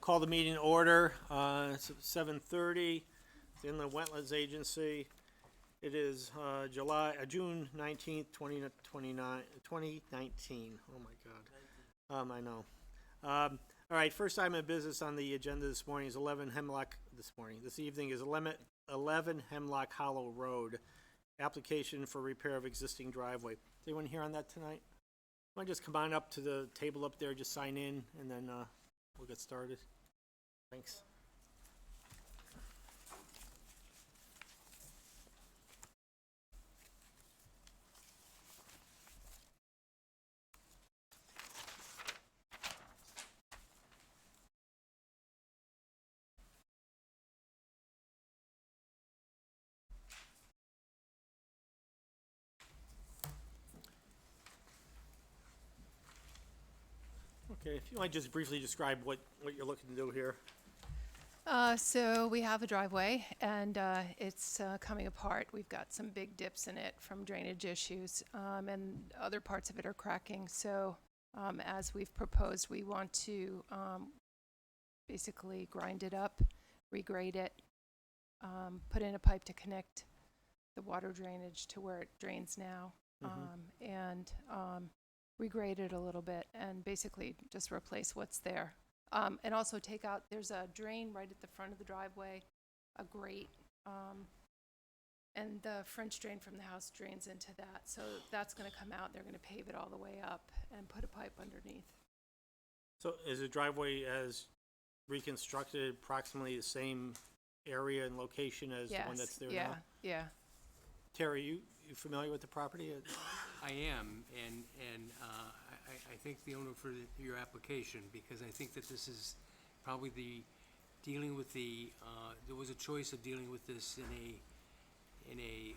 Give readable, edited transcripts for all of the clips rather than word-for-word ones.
Call the meeting to order. It's 7:30. It's in the Wetlands Agency. It is June 19th, 2019. Oh, my God. I know. All right, first item of business on the agenda this morning is 11 Hemlock, this evening is 11 Hemlock Hollow Road. Application for repair of existing driveway. Is anyone here on that tonight? Want to just come on up to the table up there, just sign in, and then we'll get started. Thanks. Okay, if you might just briefly describe what you're looking to do here. So we have a driveway, and it's coming apart. We've got some big dips in it from drainage issues, and other parts of it are cracking. So as we've proposed, we want to basically grind it up, regrade it, put in a pipe to connect the water drainage to where it drains now, and regrade it a little bit, and basically just replace what's there. And also take out, there's a drain right at the front of the driveway, a grate, and the French drain from the house drains into that. So that's going to come out. They're going to pave it all the way up and put a pipe underneath. So is the driveway as reconstructed approximately the same area and location as the one that's there now? Yeah. Terry, you familiar with the property? I am, and I thank the owner for your application, because I think that this is probably dealing with there was a choice of dealing with this in a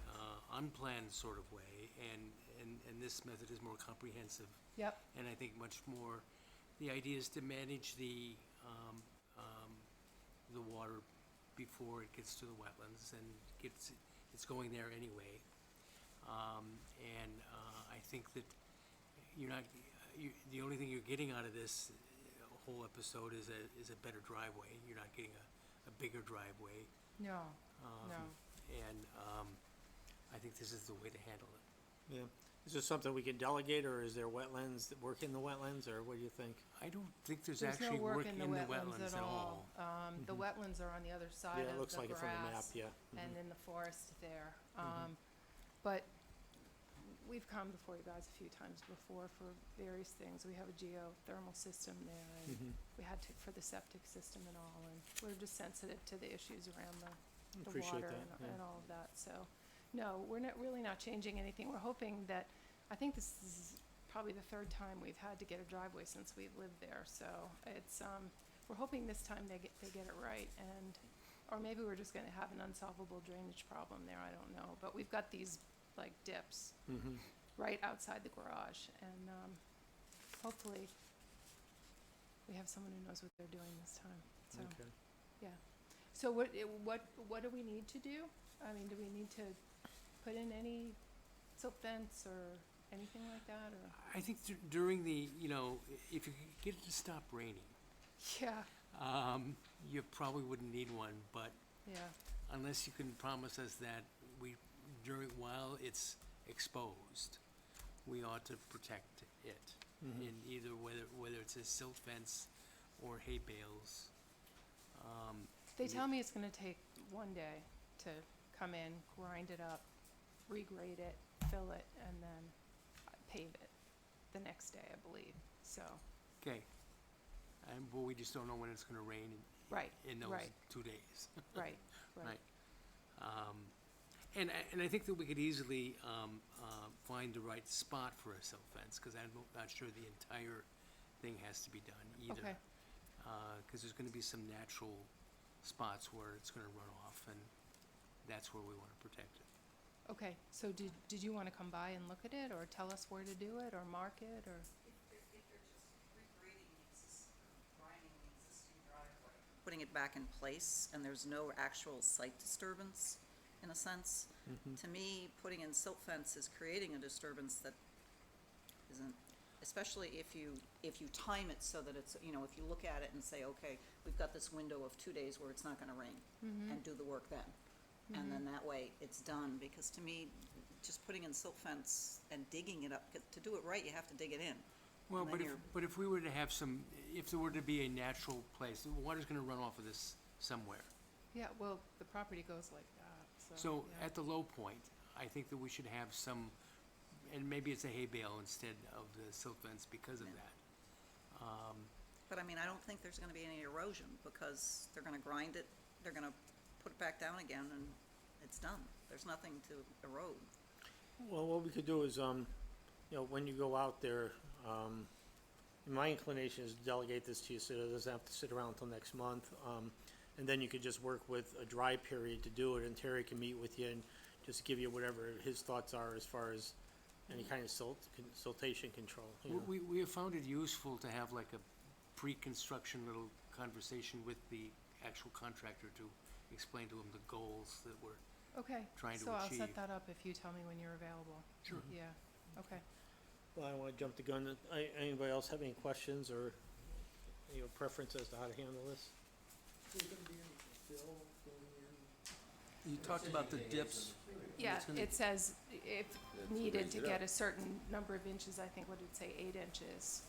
unplanned sort of way, and this method is more comprehensive. Yep. And I think much more, the idea is to manage the water before it gets to the wetlands, and it's going there anyway. I think that the only thing you're getting out of this whole episode is a better driveway. You're not getting a bigger driveway. No. I think this is the way to handle it. Yeah. Is this something we can delegate, or is there wetlands that work in the wetlands, or what do you think? I don't think there's There's actually no work work in the wetlands at all. The wetlands are on the other side Yeah, it of looks the like it from the map, grass yeah. and in the forest there. But we've come before you guys a few times before for various things. We have a geothermal system there, and we had to for the septic system and all, and we're just sensitive to the issues around the Appreciate water that, yeah. and all of that. So, no, we're not changing anything. We're hoping that, I think this is probably the third time we've had to get a driveway since we've lived there. So it's, we're hoping this time they get it right, or maybe we're just gonna have an unsolvable drainage problem there, I don't know. But we've got these like dips right outside the garage, and hopefully we have someone who knows what they're doing this time. So, Okay. yeah. So what do we need to do? I mean, do we need to put in any silt fence or anything like that, or? I think during if you could get it to stop raining, Yeah, you probably wouldn't need one, but yeah, unless you can promise us that while it's exposed, we ought to protect it in either whether it's a silt fence or hay bales. they tell me it's gonna take one day to come in, grind it up, regrade it, fill it, and then pave it the next day, I believe, so. Okay. But we just don't know when it's gonna rain Right, in those right. 2 days. Right. Right. And I think that we could easily find the right spot for a silt fence, because I'm not sure the entire thing has to be done either. Okay. Because there's gonna be some natural spots where it's gonna run off, and that's where we wanna protect it. Okay, so did you wanna come by and look at it, or tell us where to do it, or mark it, or? If they're just regrading grinding the existing driveway, putting it back in place, and there's no actual site disturbance, in a sense. To me, putting in silt fence is creating a disturbance that isn't especially if you time it so that it's, you know, if you look at it and say, okay, we've got this window of 2 days where it's not gonna rain, and do the work then. And then that way it's done, because to me, just putting in silt fence and digging it up, 'cause to do it right, you have to dig it in. Well, And then but if we were to have some, if there were to be a natural place, the water's gonna run off of this somewhere. Yeah, well, the property goes like that, so. So yeah. at the low point, I think that we should have some, and maybe it's a hay bale instead of the silt fence because of Yeah. that. But I mean, I don't think there's gonna be any erosion, because they're gonna grind it, they're gonna put it back down again, and it's done. There's nothing to erode. Well, what we could do is, you know, when you go out there, my inclination is to delegate this to you so it doesn't have to sit around until next month. And then you could just work with a dry period to do it, and Terry can meet with you and just give you whatever his thoughts are as far as any kind of siltation control, you know. We have found it useful to have like a pre-construction little conversation with the actual contractor to explain to him the goals that we're Okay, trying to so I'll achieve. set that up if you tell me when you're available. Sure. Yeah, okay. Well, I don't wanna jump the gun. Anybody else have any questions or, you know, preference as to how to handle this? You talked about the dips. Yeah, It's gonna- it says if to needed raise to it get up. a certain number of inches, I think, what did it say, 8 inches?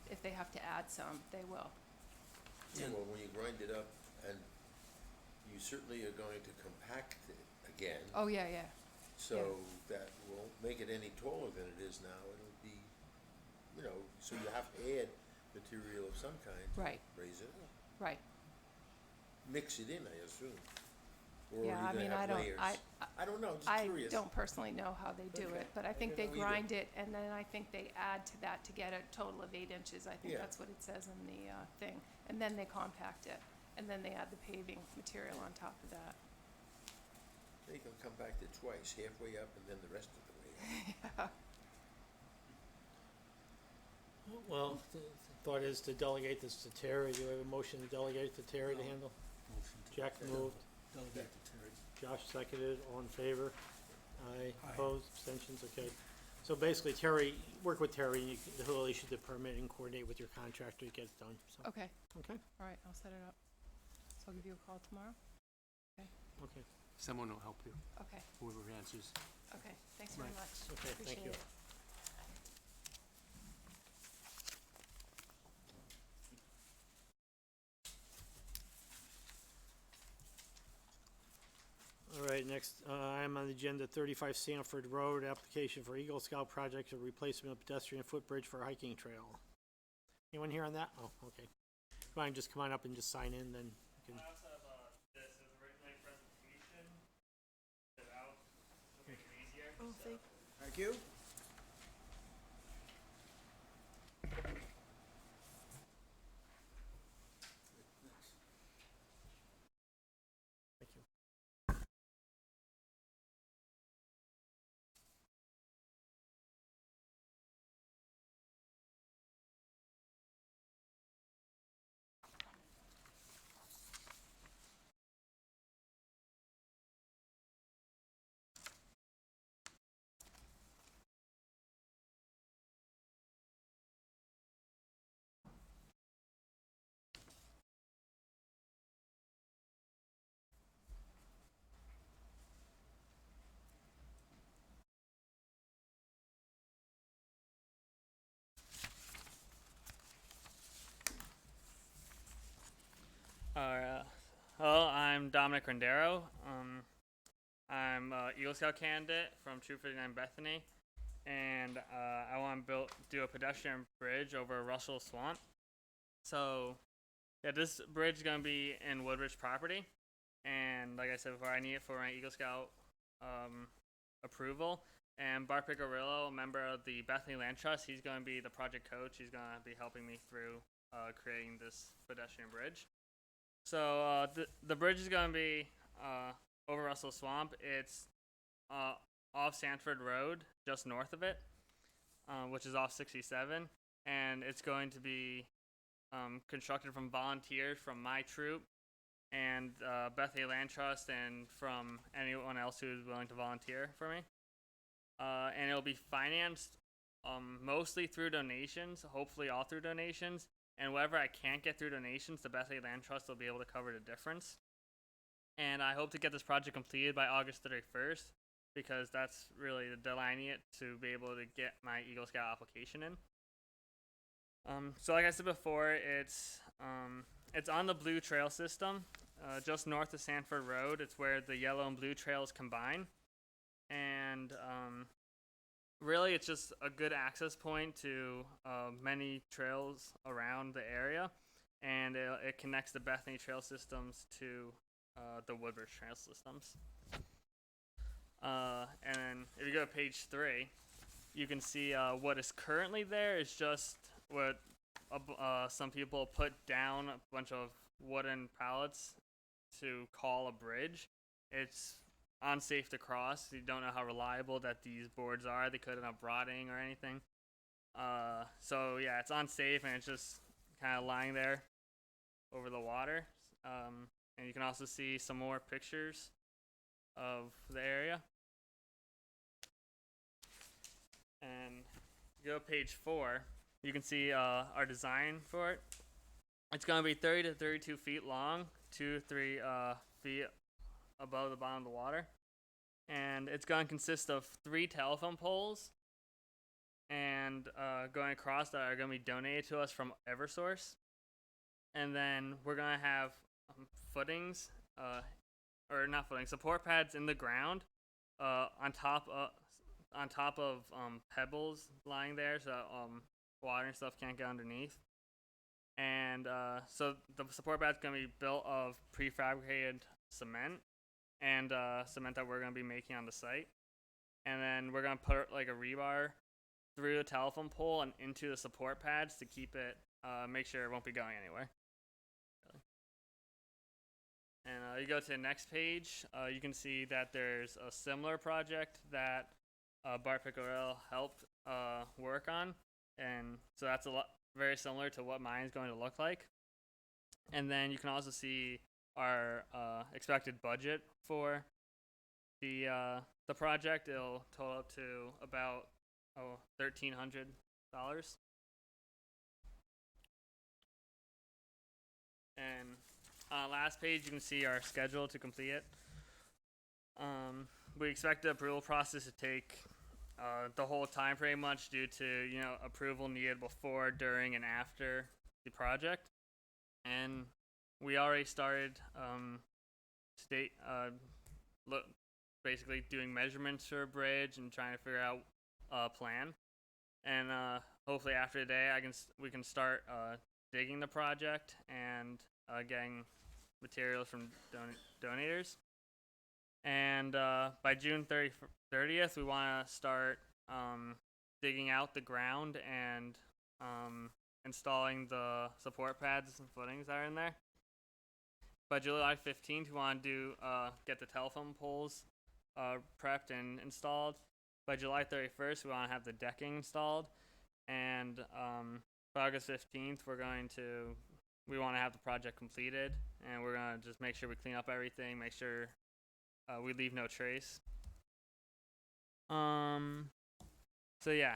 If they have to add some, they will. Yeah, well, when you grind it up, and you certainly are going to compact it again, Oh, yeah. so that won't make it any taller than it is now. It'll be, you know, so you have to add material of some kind to Right. raise it up. Right. Mix it in, I assume. Or Yeah, are I you mean, gonna I have don't, layers? I don't know, just I curious. don't personally know how they do Okay. it, but I think don't they know either. grind it, and then I think they add to that to get a total of 8 inches. I think Yeah. that's what it says in the thing. And then they compact it, and then they add the paving material on top of that. They can compact it twice, halfway up and then the rest of the way up. Well, the thought is to delegate this to Terry. Do we have a motion to delegate it to Terry to handle? Motion to Jack moved, delegate to Terry. Josh seconded, all in favor? Aye, Aye. opposed, abstentions, okay. So basically Terry, work with Terry, and he'll issue the permit and coordinate with your contractor to get it done, so, Okay, okay, all right, I'll set it up. So I'll give you a call tomorrow? okay, Someone will help you, Okay, whoever answers. okay, thanks very Right. much. Okay, thank Appreciate you. it. All right, next, item on the agenda, 35 Sanford Road, application for Eagle Scout project, a replacement of pedestrian footbridge for a hiking trail. Anyone here on that? Oh, okay. Fine, just come on up and just sign in, then you can. I also have this as a written presentation. It out. It'll make it easier. Oh, so. Thank you. Thank you. Hello, I'm Dominic Rendero. I'm a Eagle Scout candidate from Troop 59 Bethany, and I want to do a pedestrian bridge over Russell Swamp. So, yeah, this bridge is gonna be in Woodridge property, and like I said before, I need it for my Eagle Scout approval. And Bart Picarillo, a member of the Bethany Land Trust, he's gonna be the project coach. He's gonna be helping me through creating this pedestrian bridge. So the bridge is going to be over Russell Swamp. It's off Sanford Road, just north of it, which is off 67. And it's going to be constructed from volunteers from my troop and Bethany Land Trust and from anyone else who is willing to volunteer for me. And it'll be financed mostly through donations, hopefully all through donations. And whatever I can't get through donations, the Bethany Land Trust will be able to cover the difference. And I hope to get this project completed by August 31st, because that's really the deadline it to be able to get my Eagle Scout application in. So like I said before, it's on the blue trail system, just north of Sanford Road. It's where the yellow and blue trails combine. And really, it's just a good access point to many trails around the area. And it connects the Bethany trail systems to the Woodbridge trail systems. And then if you go to page 3, you can see what is currently there is just what some people put down a bunch of wooden pallets to call a bridge. It's unsafe to cross. You don't know how reliable that these boards are. They could end up rotting or anything. So yeah, it's unsafe, and it's just kind of lying there over the water. And you can also see some more pictures of the area. And go to page 4, you can see our design for it. It's going to be 30 to 32 feet long, 2 to 3 feet above the bottom of the water. And it's going to consist of 3 telephone poles and going across that are going to be donated to us from Eversource. And then we're going to have footings, or not footings, support pads in the ground on top of pebbles lying there, so water and stuff can't get underneath. And so the support pad's going to be built of prefabricated cement and cement that we're going to be making on the site. And then we're going to put like a rebar through the telephone pole and into the support pads to keep it, make sure it won't be going anywhere. And you go to the next page, you can see that there's a similar project that Bart Piccarello helped work on, and so that's very similar to what mine is going to look like. And then you can also see our expected budget for the project. It'll total up to about $1,300. And on the last page, you can see our schedule to complete it. We expect the approval process to take the whole time pretty much due to approval needed before, during, and after the project. And we already started basically doing measurements for a bridge and trying to figure out a plan. And hopefully after today, we can start digging the project and getting materials from donators. And by June 30th, we want to start digging out the ground and installing the support pads and footings that are in there. By July 15th, we want to get the telephone poles prepped and installed. By July 31st, we want to have the decking installed. And by August 15th, we want to have the project completed, and we're going to just make sure we clean up everything, make sure we leave no trace. So yeah,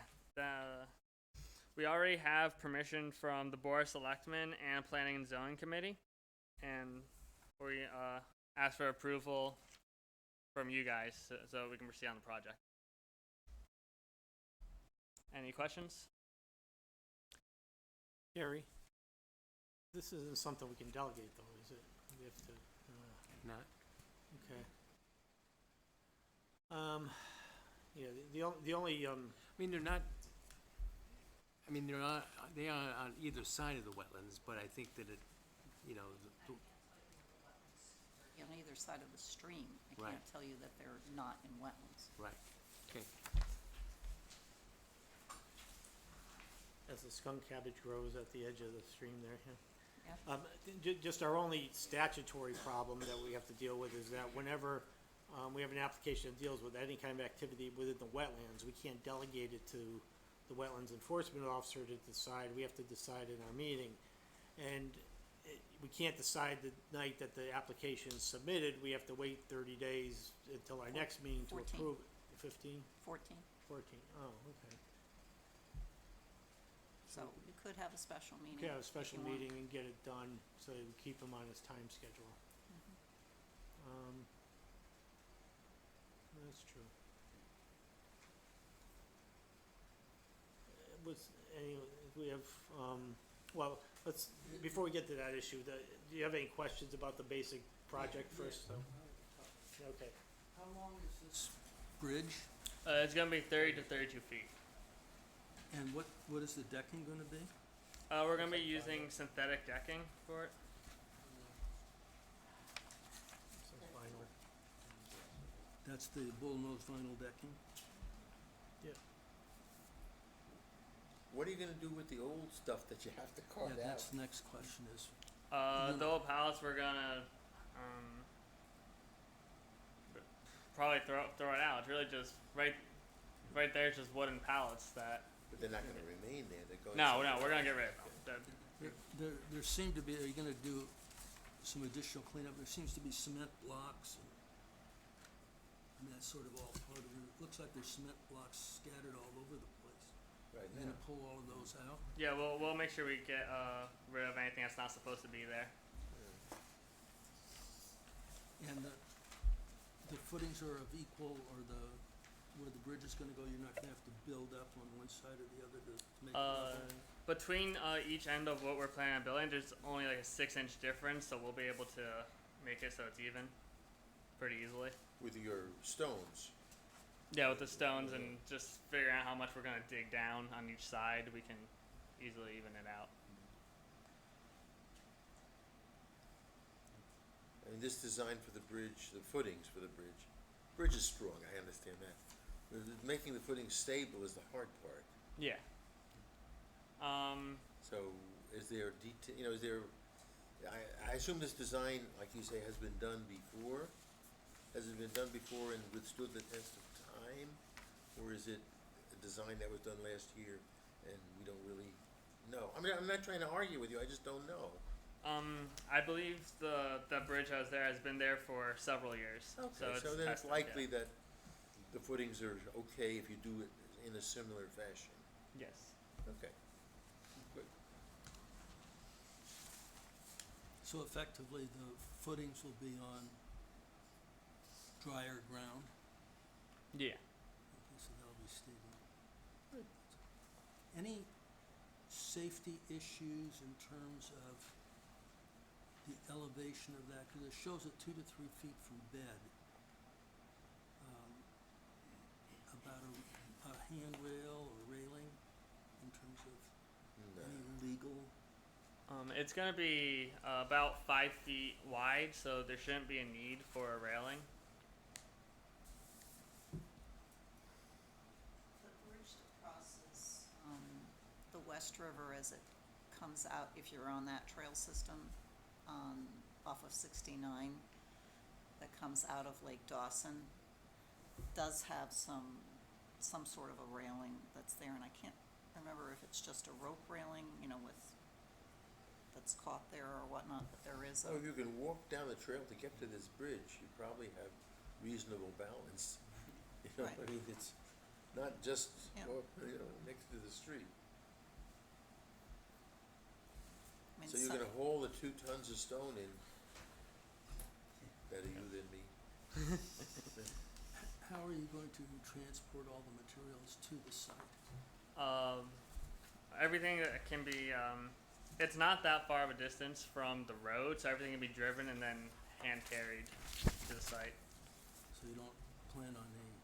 we already have permission from the Board of Selectmen and Planning and Zoning Committee, and we ask for approval from you guys so we can proceed on the project. Any questions? Gary, this isn't something we can delegate, though, is it? We have to. Not. Okay. Yeah. The only. I mean, they're not. I mean, they are on either side of the wetlands, but I think that On either side of the stream, I Right. can't tell you that they're not in wetlands. right. Okay. As the skunk cabbage grows at the edge of the stream there, yeah. Yeah. Just our only statutory problem that we have to deal with is that whenever we have an application that deals with any kind of activity within the wetlands, we can't delegate it to the wetlands enforcement officer to decide. We have to decide in our meeting. And we can't decide the night that the application is submitted. We have to wait 30 days until our next meeting to 14. approve it. 15? 14. 14, oh, okay. So you could have a special meeting. could have a if special you want. meeting and get it done, so we keep him on his time schedule. That's true. Was any, we have, well, let's, before we get to that issue, do you have any questions about the basic project first, so? Okay, How long is this bridge, It's gonna be 30 to 32 feet. and what is the decking gonna be? We're gonna be using synthetic decking for it. so final, That's the bullnose vinyl decking? yeah. What are you gonna do with the old stuff that you have to Yeah, carve out? that's the next question is, The old pallets we're gonna probably throw it out. It's really just right there. It's just wooden pallets that. But they're not gonna remain there, they're going No, somewhere we're gonna else. get rid of them. there seem to be, are you gonna do some additional cleanup? There seems to be cement blocks and, I mean, that's sort of all part of it. Looks like there's cement blocks scattered all over the place. Right You're now. gonna pull all of those out? Yeah, we'll make sure we get rid of anything that's not supposed to be there. And the footings are of equal, or where the bridge is gonna go, you're not gonna have to build up on one side or the other to make it level? Between each end of what we're planning on building, there's only like a 6-inch difference, so we'll be able to make it so it's even pretty easily. With your stones. Yeah, with the stones and just figuring out how much we're gonna dig down on each side, we can easily even it out. I mean, this design for the bridge, the footings for the bridge is strong, I understand that. But making the footings stable is the hard part. Yeah. So is there is there, I assume this design, like you say, has been done before? Has it been done before and withstood the test of time? Or is it a design that was done last year and we don't really know? I mean, I'm not trying to argue with you, I just don't know. I believe the bridge I was there has been there for several years. Okay, so then it's tested, likely yeah. that the footings are okay if you do it in a similar fashion. Yes. Okay, good. So effectively, the footings will be on drier ground? Yeah. Okay, so that'll be stable. Good. Any safety issues in terms of the elevation of that? Because it shows it 2 to 3 feet from bed. About a handrail or railing in terms of any legal? It's gonna be about 5 feet wide, so there shouldn't be a need for a railing. The bridge that crosses the West River as it comes out, if you're on that trail system, off of 69, that comes out of Lake Dawson, does have some sort of a railing that's there, and I can't remember if it's just a rope railing, that's caught there or whatnot, but there is So if you can walk down the trail to get to this bridge, you probably have reasonable balance. Right. I mean, it's not just, Yeah. next to the street. I mean, So you're gonna haul the 2 tons of stone in, better you than me. How are you going to transport all the materials to the site? Everything that can be. It's not that far of a distance from the road, so everything can be driven and then hand carried to the site. So you don't plan on any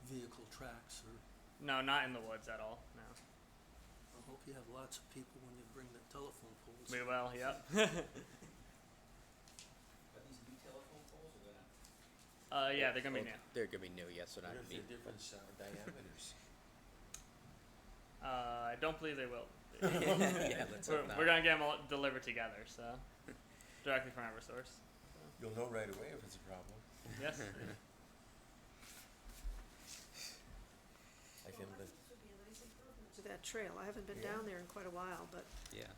vehicle tracks or, No, not in the woods at all. No. I hope you have lots of people when you bring the telephone poles. We will. Yep. Are these new telephone poles or they're not? Yeah, they're gonna be new. They're gonna be new, yes, they're What not if be. they're different diameters? I don't believe they will. Yeah, let's hope not. We're gonna get them all delivered together, so directly from EverSource. You'll know right away if it's a problem. Yes. I can live. This would be a nice improvement to that trail. I haven't been down there in quite a while, but, Yeah,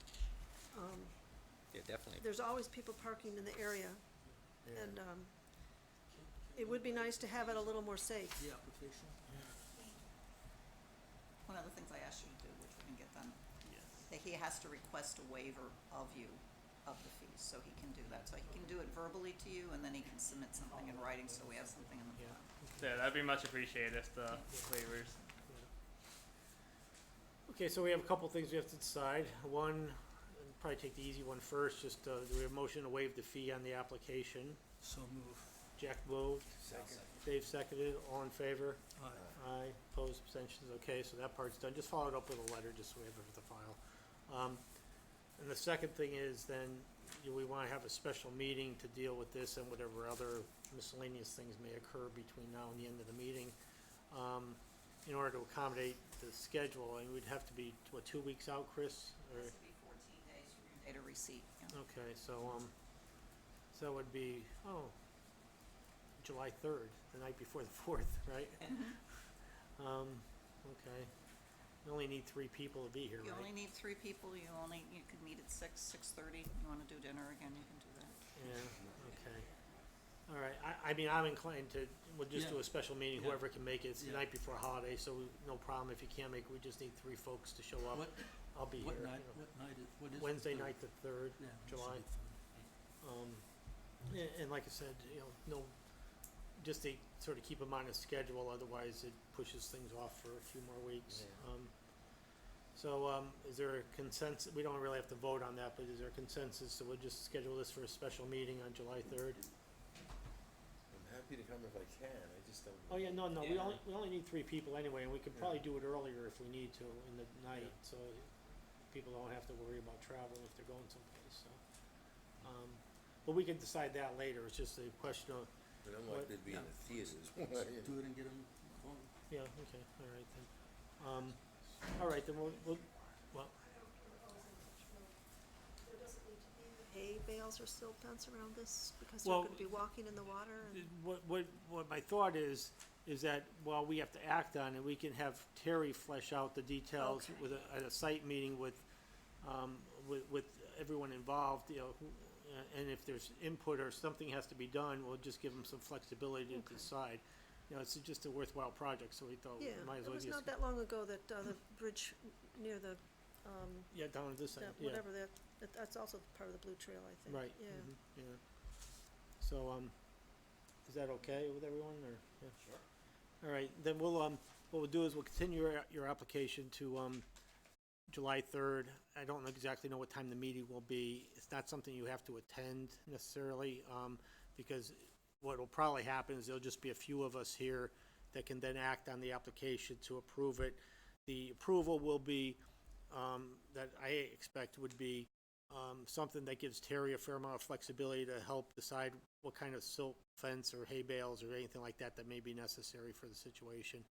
yeah, definitely. there's always people parking in the area, and, it would be nice to have it a little more safe. The application? one of the things I asked you to do, which we didn't get done, Yes. has to request a waiver of you, of the fees, so he can do that. So he can do it verbally to you, and then he can submit something in writing, so we have something in the Yeah. file. Yeah, that'd be much appreciated if the waivers. Okay, so we have a couple things we have to decide. One, probably take the easy one first, just, do we have a motion to waive the fee on the application? So move. Jack moved, Second. Dave seconded, all in favor? Aye. Aye, opposed, abstentions, okay, so that part's done, just follow it up with a letter, just so we have it for the file. And the second thing is then, we wanna have a special meeting to deal with this and whatever other miscellaneous things may occur between now and the end of the meeting. In order to accommodate the schedule, and we'd have to be, what, 2 weeks out, Chris? Or, It has to be 14 days from your date of receipt, yeah. okay, so that would be, July 3rd, the night before the 4th, right? Okay. You only need 3 people to be here, You right? only need 3 people, you could meet at 6:30. You wanna do dinner again, you can do that. Yeah, okay. All right, I mean, I'm inclined to, we'll just do Yeah. a special meeting, Yeah. whoever can make it. It's the Yeah. night before holiday, so no problem if you can't make it. We just need 3 folks to show up. What, I'll be what here. night, you know. what night is, what is? the Wednesday third? night, the 3rd, Yeah, July. Wednesday, And like I said, no, just to sort of keep them on a schedule, otherwise it pushes things off for a few more weeks. So, is there a consensus? We don't really have to vote on that, but is there a consensus? So we'll just schedule this for a special meeting on July 3rd? I'm happy to come if I can, I just don't. Oh, yeah, no, we Yeah. only need 3 people anyway, and we could probably do it earlier if we need to in the night, so people don't have to worry about travel if they're going someplace, so. But we can decide that later, it's just a question of, But I'm likely to be in the theaters. Let's do it and get them going. yeah, okay, all right then. All right, then well, There doesn't need to be hay bales or silt fence around this, because they're Well, gonna be walking in the water and. what my thought is that while we have to act on it, we can have Terry flesh out the details Okay. with at a site meeting with everyone involved, and if there's input or something has to be done, we'll just give them some flexibility to decide. It's just a worthwhile project, so we thought we Yeah, might as it well was just, not that long ago that, the bridge near the, yeah, down at this side, that, yeah. whatever that's also part of the Blue Trail, I think. Right, Yeah. yeah. So, is that okay with everyone, or? Yeah. Sure. All right, then what we'll do is we'll continue your application to, July 3rd. I don't exactly know what time the meeting will be. It's not something you have to attend necessarily, because what will probably happen is there'll just be a few of us here that can then act on the application to approve it. The approval will be, that I expect would be, something that gives Terry a fair amount of flexibility to help decide what kind of silt fence or hay bales or anything like that may be necessary for the situation.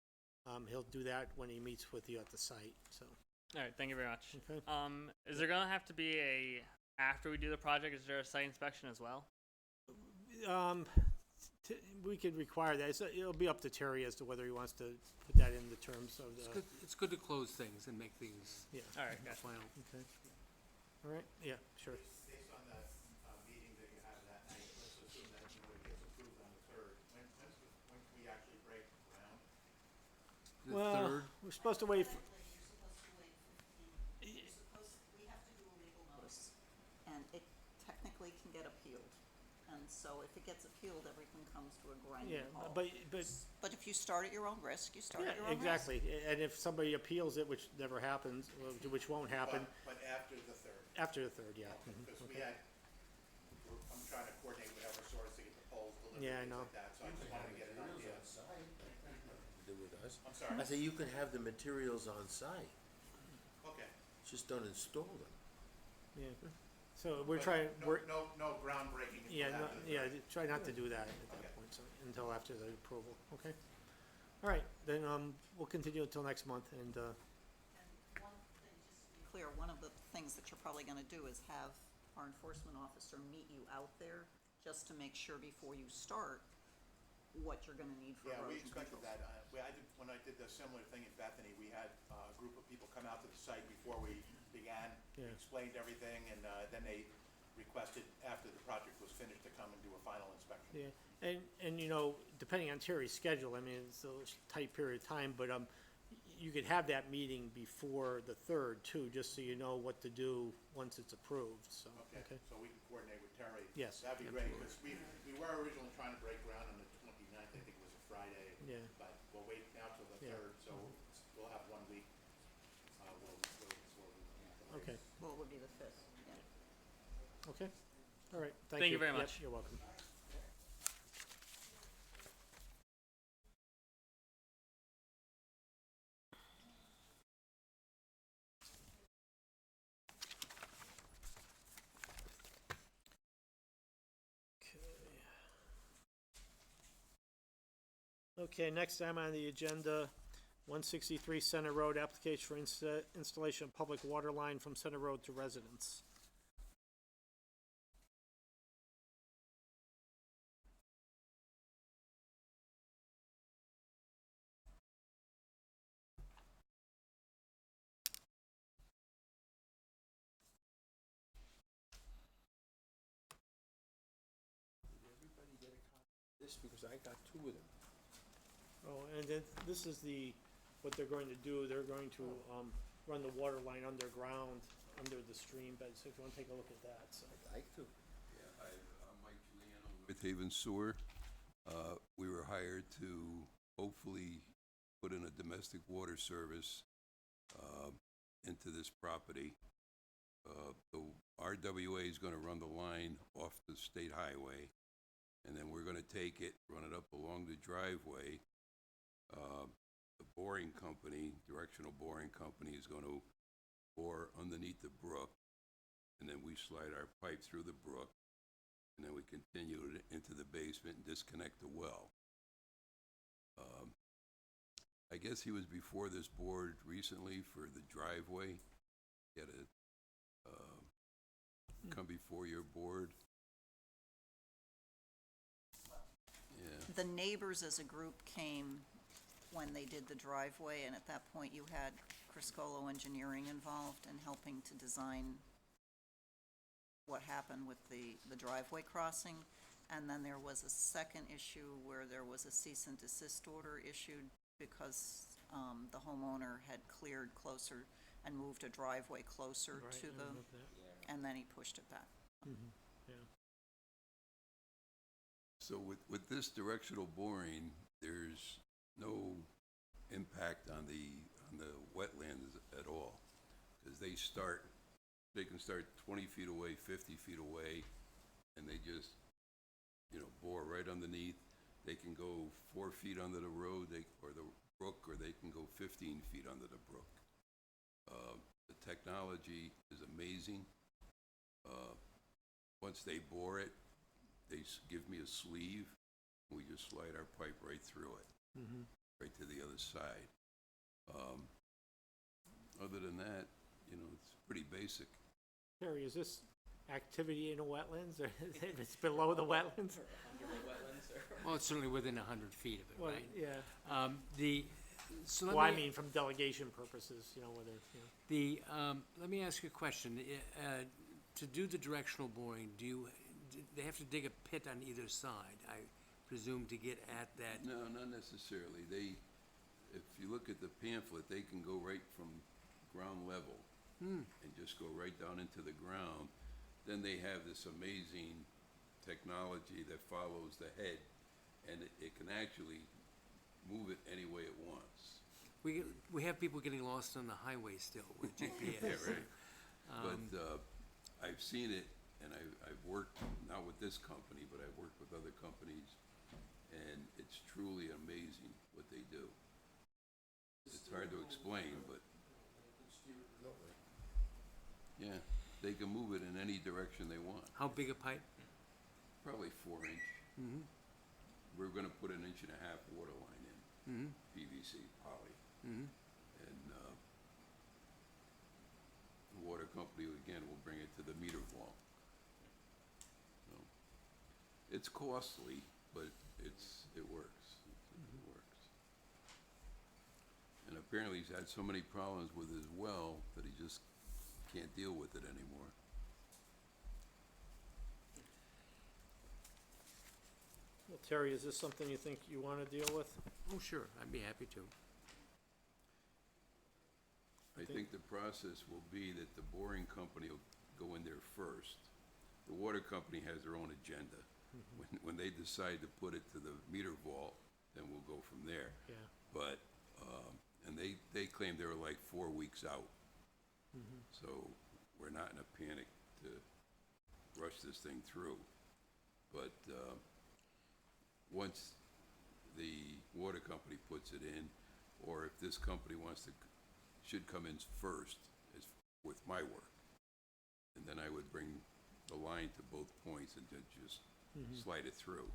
He'll do that when he meets with you at the site, so, All right, thank you very much. okay? Is there gonna have to be after we do the project, is there a site inspection as well? We could require that. It'll be up to Terry as to whether he wants to put that in the terms of the, It's good to close things and make things yeah, All right, gotcha. final. okay. All right, yeah, sure. Based on the meeting that you have that night, let's assume that it gets approved on the 3rd. When can we actually break ground? The Well, third, we're supposed to wait, for- You're supposed to wait 15, we have to do a legal notice, and it technically can get appealed. And so if it gets appealed, everything comes to a grinding yeah, halt. but, But if you start at your own risk, you start yeah, at your own risk. exactly. And if somebody appeals it, which never happens, which won't happen, But after the 3rd. after the 3rd, yeah. mhm, Because okay. I'm trying to coordinate with Eversource to get the poles delivered, Yeah, I things know. like that, so I just wanted to get an idea. Do with us. I'm sorry, I say you can have the materials on site, okay. just don't install them. Yeah, so we're But trying, No groundbreaking until yeah, after the yeah, 3rd. try not to do that at that Okay. point, so, until after the approval, okay? All right, then, we'll continue until next month, and, And one thing, just to be clear, one of the things that you're probably gonna do is have our enforcement officer meet you out there, just to make sure before you start what you're gonna need for Yeah, we erosion expected control. that. When I did the similar thing in Bethany, we had a group of people come out to the site before we began. Yeah. Explained everything, and then they requested, after the project was finished, to come and do a final inspection. yeah, and, depending on Terry's schedule, I mean, it's a tight period of time, but, you could have that meeting before the 3rd too, just so you know what to do once it's approved, so, okay? So we can coordinate with Terry. Yes. That'd be great, because we were originally trying to break ground on the 29th, I think it was a Friday. Yeah. But we'll wait now till the Yeah. 3rd, so we'll have 1 week. Okay, Well, it would be the 5th, yeah. okay, all right, thank you. Thank you very Yep, much. you're welcome. Okay, next item on the agenda, 163 Center Road, application for installation of public water line from Center Road to residents. This, because I got 2 of them. Oh, and then this is what they're going to do, they're going to, run the water line underground, under the stream bed, so if you wanna take a look at that, so. I'd like to. Yeah, I'm Mike Giuliano with Haven Sewer. We were hired to hopefully put in a domestic water service into this property. The RWA is gonna run the line off the state highway, and then we're gonna take it, run it up along the driveway. The boring company, directional boring company, is gonna bore underneath the brook, and then we slide our pipe through the brook, and then we continue it into the basement and disconnect the well. I guess he was before this board recently for the driveway. He had to come before your board. Yeah. The neighbors as a group came when they did the driveway, and at that point you had Criscolo Engineering involved in helping to design what happened with the driveway crossing. And then there was a second issue where there was a cease and desist order issued because the homeowner had cleared closer and moved a driveway closer Right, to I the, remember that. and then he pushed it back. Yeah. So with this directional boring, there's no impact on the wetlands at all, because they can start 20 feet away, 50 feet away, and they just, bore right underneath. They can go 4 feet under the road, or the brook, or they can go 15 feet under the brook. The technology is amazing. Once they bore it, they give me a sleeve, and we just slide our pipe right through it, right to the other side. Other than that, it's pretty basic. Terry, is this activity in a wetlands, or it's below the wetlands? Well, it's certainly within 100 feet of it, Well, right? yeah, So well, I mean, from delegation purposes, whether, let me ask you a question. To do the directional boring, do they have to dig a pit on either side, I presume, to get at that? No, not necessarily. If you look at the pamphlet, they can go right from ground level and just go right down into the ground. Then they have this amazing technology that follows the head, and it can actually move it any way it wants. We have people getting lost on the highway still with GPS. Yeah, right. But I've seen it, and I've worked, not with this company, but I've worked with other companies, and it's truly amazing what they do. It's hard to explain, but yeah, they can move it in any direction they want. How big a pipe? Probably 4 inch. We're gonna put 1.5 inch water line in, PVC, poly. And the water company, again, will bring it to the meter wall. So, it's costly, but it works. It works. And apparently he's had so many problems with his well that he just can't deal with it anymore. well, Terry, is this something you think you wanna deal with? Oh, sure, I'd be happy to. I think the process will be that the boring company will go in there first. The water company has their own agenda. When they decide to put it to the meter vault, then we'll go from there. Yeah. But, and they claim they were like 4 weeks out. So we're not in a panic to rush this thing through. But, once the water company puts it in, or if this company should come in first, is with my work. And then I would bring the line to both points and then just slide it through.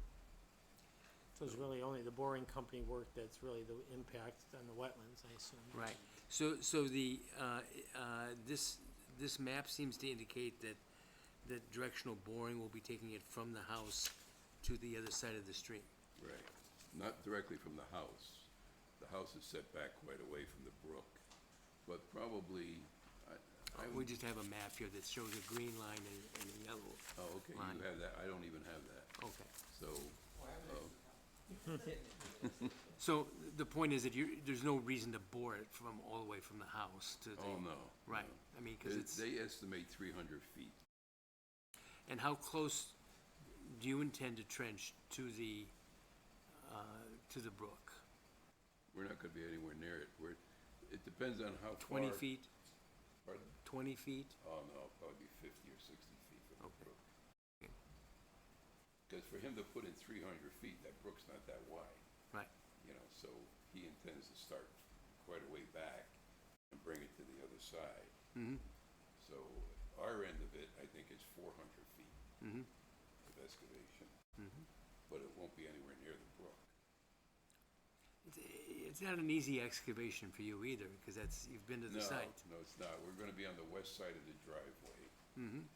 So it's really only the boring company work that's really the impact on the wetlands, I assume. Right. So the, this map seems to indicate that directional boring will be taking it from the house to the other side of the stream. Right. Not directly from the house. The house is set back quite away from the brook. But probably, I We would, just have a map here that shows a green line and a yellow. oh, okay, line. you have that. I don't even have that. Okay. So, So the point is that there's no reason to bore it from all the way from the house to the. oh, no. Right. no. I mean, because it's. They estimate 300 feet. And how close do you intend to trench to the brook? We're not gonna be anywhere near it. It depends on how far. 20 feet? Pardon? 20 feet? Oh, no, probably 50 or 60 feet from the Okay. brook. Okay. Because for him to put in 300 feet, that brook's not that wide, Right. you know, so he intends to start quite a way back and bring it to the other side. Mm-hmm. So our end of it, I think, is 400 feet Mm-hmm. of excavation, Mm-hmm. but it won't be anywhere near the brook. It's not an easy excavation for you either, because you've been to the site. No, it's not. We're gonna be on the west side of the driveway. Mm-hmm.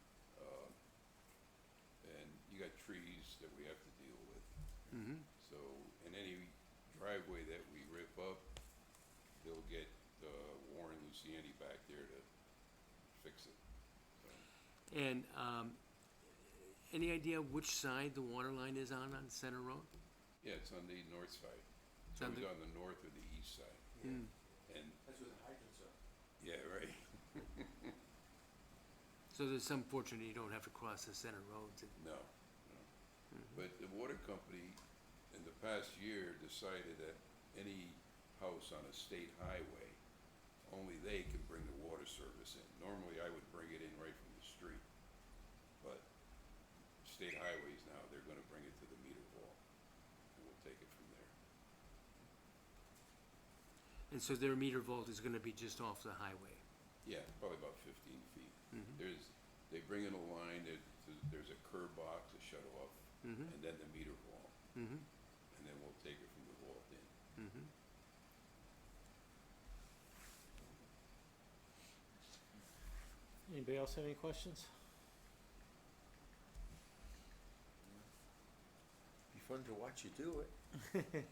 And you got trees that we have to deal with. Mm-hmm. So in any driveway that we rip up, they'll get Warren Luciani back there to fix it. So, And any idea which side the water line is on Center Road? yeah, it's on the north side. It's on It's the- on the north or the east side. Mm. And, That's where the hydrants are. yeah, right. So there's some fortune you don't have to cross the Center Road to. No. But the water company in the past year decided that any house on a state highway, only they can bring the water service in. Normally, I would bring it in right from the street. But state highways now, they're gonna bring it to the meter vault, and we'll take it from there. And so their meter vault is gonna be just off the highway. Yeah, probably about 15 feet. They bring in a line, there's a curb box, a shut off, Mm-hmm. and then the meter vault, Mm-hmm. and then we'll take it from the vault in. Mm-hmm. Anybody else have any questions? Be fun to watch you do it.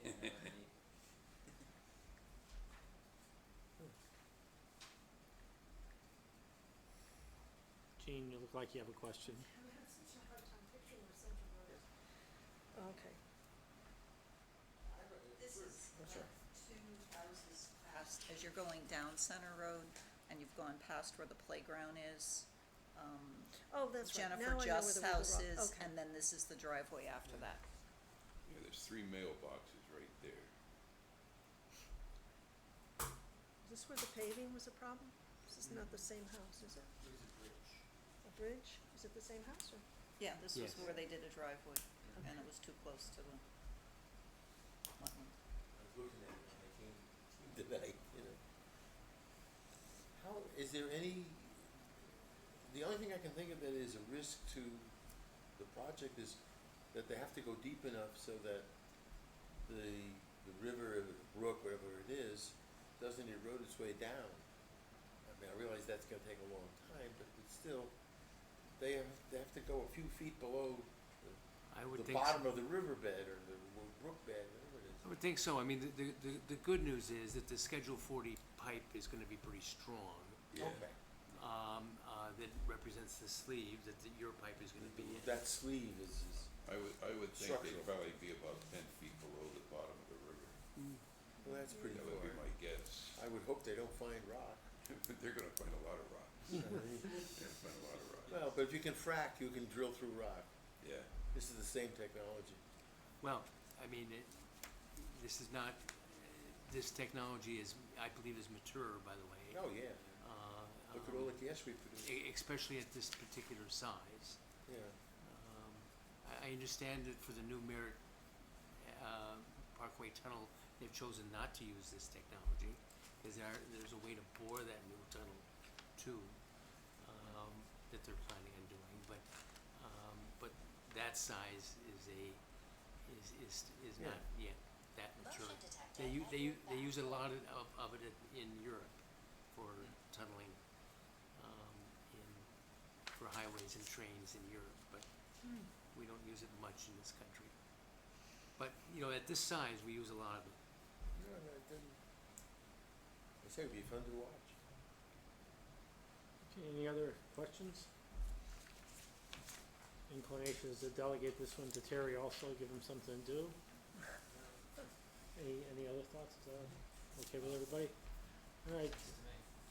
Gene, you look like you have a question. I'm having such a hard time picturing where Central Road is. Okay. This is two houses past, as you're going down Center Road, and you've gone past where the playground is. Oh, that's right. Jennifer Now I know where Just's the house road- is, okay. and then this is the driveway after that. Yeah, there's 3 mailboxes right there. Is this where the paving was a problem? This is not the same house, is it? There's a bridge. A bridge? Is it the same house or? Yeah, this was Yes. where they did a driveway, and it was too close to the wetlands. I was looking at it when I came tonight, you know. How, is there any, the only thing I can think of that is a risk to the project is that they have to go deep enough so that the river, or the brook, whatever it is, doesn't erode its way down. I mean, I realize that's gonna take a long time, but it's still, they have to go a few feet below I would the think. bottom of the riverbed or the brook bed, whatever it is. I would think so. I mean, the good news is that the Schedule 40 pipe is gonna be pretty strong. Yeah. Okay. That represents the sleeve that your pipe is gonna be in. That sleeve is I would think Structural. they'd probably be about 10 feet below the bottom of the river. well, that's pretty That far. would be my guess. I would hope they don't find rock. They're gonna find a lot of rock. They're gonna find a lot of rock. Well, but if you can frack, you can drill through rock. Yeah. This is the same technology. Well, I mean, this is not, this technology is, I believe, is mature, by the way. Oh, yeah. Look at all the gas we produce. Especially at this particular size. Yeah. I understand that for the new Merritt Parkway Tunnel, they've chosen not to use this technology, because there's a way to bore that new tunnel too, that they're planning on doing, but that size is not yet that mature. They use a lot of it in Europe for tunneling, for highways and trains in Europe, but we don't use it much in this country. But, at this size, we use a lot of it. No, it didn't. I say it'd be fun to watch. Okay, any other questions? Inclinations to delegate this one to Terry also, give him something to do? Any other thoughts? Is that okay with everybody? All right,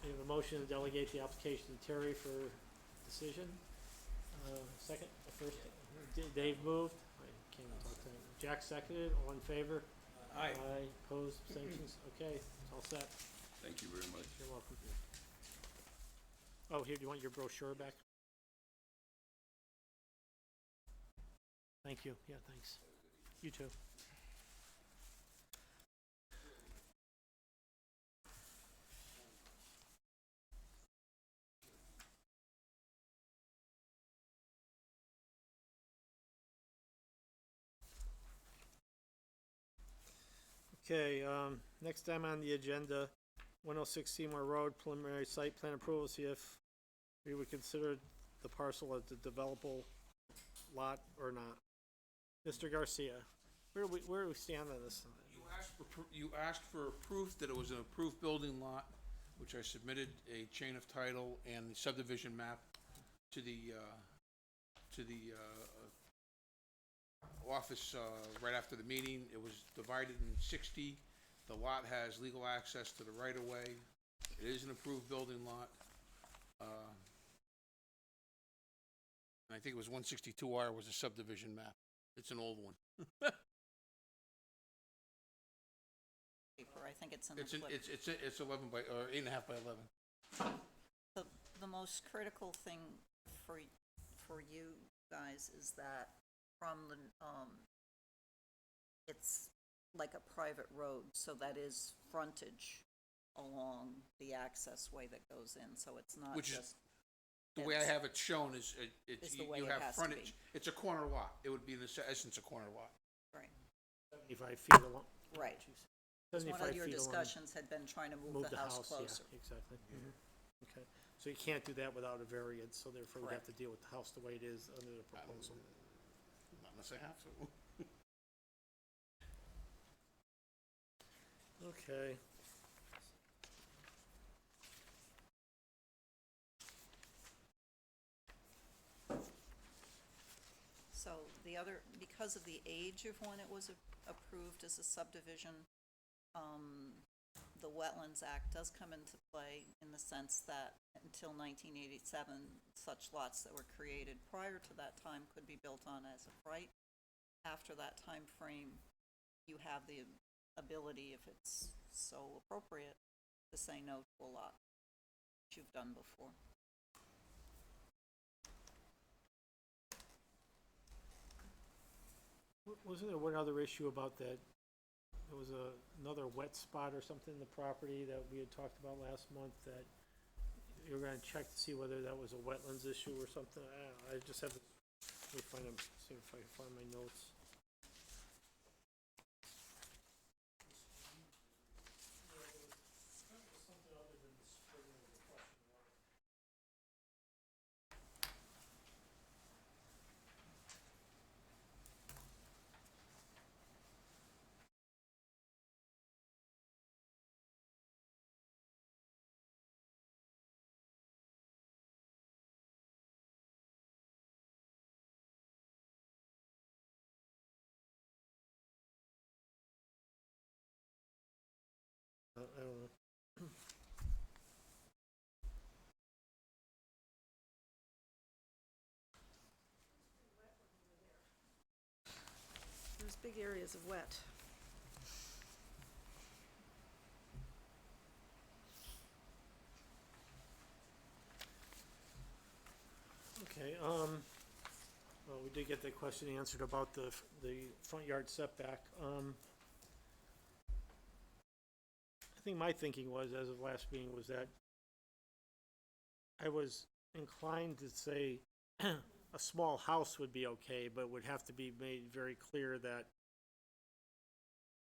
we have a motion to delegate the application to Terry for decision. Second, first, Dave moved. I can't even talk to him. Jack seconded, all in favor? Aye. Aye, opposed, abstentions, okay, it's all set. Thank you very much. You're welcome. Oh, here, do you want your brochure back? Thank you, yeah, thanks. You too. Okay, next time on the agenda, 106 Seymour Road, preliminary site plan approval, see if we would consider the parcel as a developable lot or not. Mr. Garcia, where do we stand on this? You asked for proof that it was an approved building lot, which I submitted a chain of title and the subdivision map to the office, right after the meeting. It was divided in 60. The lot has legal access to the right-of-way. It is an approved building lot. And I think it was 162R was a subdivision map. It's an old one. Paper, I think it's in the clip. It's 11 by, or 8.5 by 11. The most critical thing for you guys is that from the, it's like a private road, so that is frontage along the access way that goes in, so it's not Which is- just. The way I have it shown is, Is the way you it have has to frontage. be. It's a corner lot. It would be in essence a corner lot. Right, 75 feet along. right. Jeez. 'Cause one 75 of your feet along. discussions had been trying to move the house closer. Yeah, exactly. Okay, so you can't do that without a variance, so therefore we have to Correct. deal with the house the way it is under the proposal. Not unless I have to. Okay. So the other, because of the age of when it was approved as a subdivision, the Wetlands Act does come into play in the sense that until 1987, such lots that were created prior to that time could be built on as of right. After that time frame, you have the ability, if it's so appropriate, to say no to a lot, which you've done before. Wasn't there one other issue about that? There was another wet spot or something in the property that we had talked about last month that you were gonna check to see whether that was a wetlands issue or something. I just have to, let me find them, see if I can find my notes. I don't know. big areas of wet. Okay, well, we did get that question answered about the front yard setback. I think my thinking was, as of last meeting, was that I was inclined to say a small house would be okay, but would have to be made very clear that,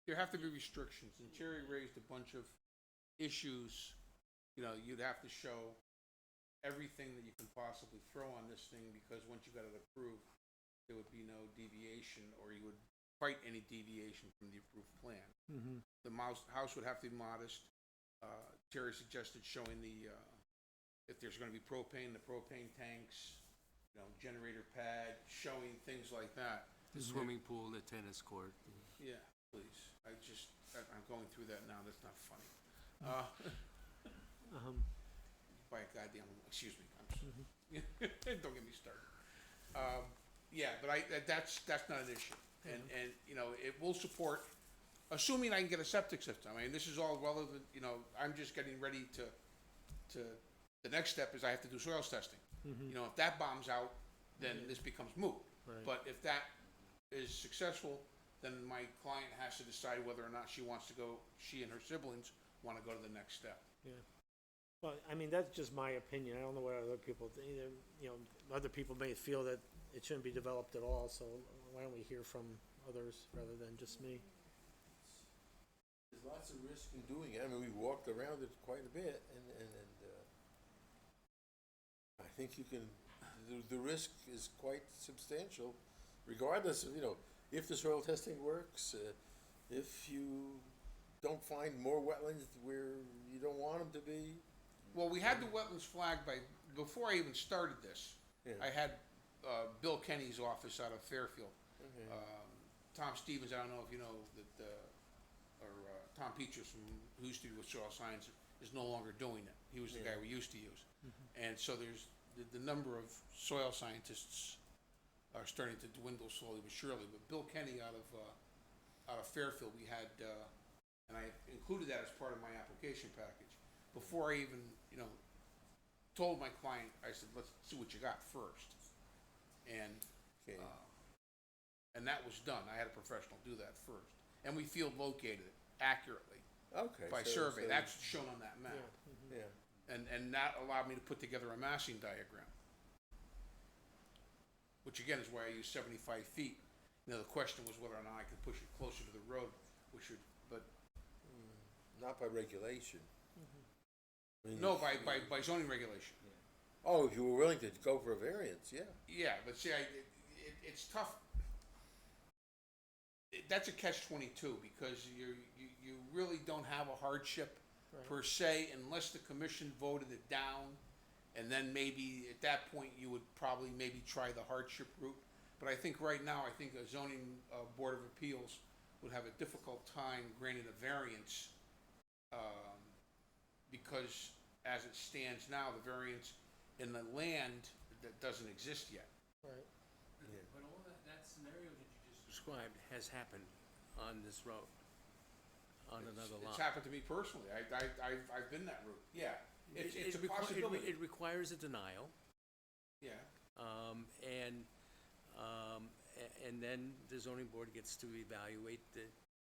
There have to be restrictions, and Jerry raised a bunch of issues. You know, you'd have to show everything that you can possibly throw on this thing, because once you got it approved, there would be no deviation, or you would fight any deviation from the approved plan. The house would have to be modest. Jerry suggested showing if there's gonna be propane, the propane tanks, you know, generator pad, showing things like that. The swimming pool, the tennis court. Yeah, please. I'm going through that now, that's not funny. By a goddamn, excuse me, don't get me started. Yeah, but that's not an issue. And, you know, it will support, assuming I can get a septic system. I mean, this is all relevant, you know, I'm just getting ready to, the next step is I have to do soils testing. You know, if that bombs out, then this becomes moot. Right. But if that is successful, then my client has to decide whether or not she wants to go, she and her siblings want to go to the next step. yeah. Well, I mean, that's just my opinion. I don't know what other people think. You know, other people may feel that it shouldn't be developed at all, so why don't we hear from others rather than just me? There's lots of risk in doing it. I mean, we walked around it quite a bit, and I think you can, the risk is quite substantial, regardless of, you know, if the soil testing works, if you don't find more wetlands where you don't want them to be. Well, we had the wetlands flagged before I even started this. Yeah. I had Bill Kenny's office out of Fairfield. Okay. Tom Stevens, I don't know if you know that, or Tom Petras, who used to be with Soil Science, is no longer doing it. He was the guy we used to use. And so there's the number of soil scientists are starting to dwindle slowly but surely. But Bill Kenny out of Fairfield, we had, and I included that as part of my application package. Before I even, you know, told my client, I said, let's see what you got first. And, Okay. and that was done. I had a professional do that first. And we field located it accurately Okay. by survey. That's shown on that map. Yeah. And that allowed me to put together a massing diagram. Which again is why I use 75 feet. You know, the question was whether or not I could push it closer to the road, but Not by regulation. I mean, no, by zoning regulation. Oh, if you were willing to go for a variance, yeah. Yeah, but see, it's tough. That's a catch-22 because you really don't have a hardship per se unless the commission voted it down, and then maybe at that point you would probably maybe try the hardship route. But I think right now, I think a zoning board of appeals would have a difficult time granting a variance because as it stands now, the variance in the land that doesn't exist yet. Right. But all that scenario that you just described has happened on this road, on another lot. It's happened to me personally. I've been that route. Yeah, it's a possibility. It requires a denial, Yeah, and then the zoning board gets to evaluate the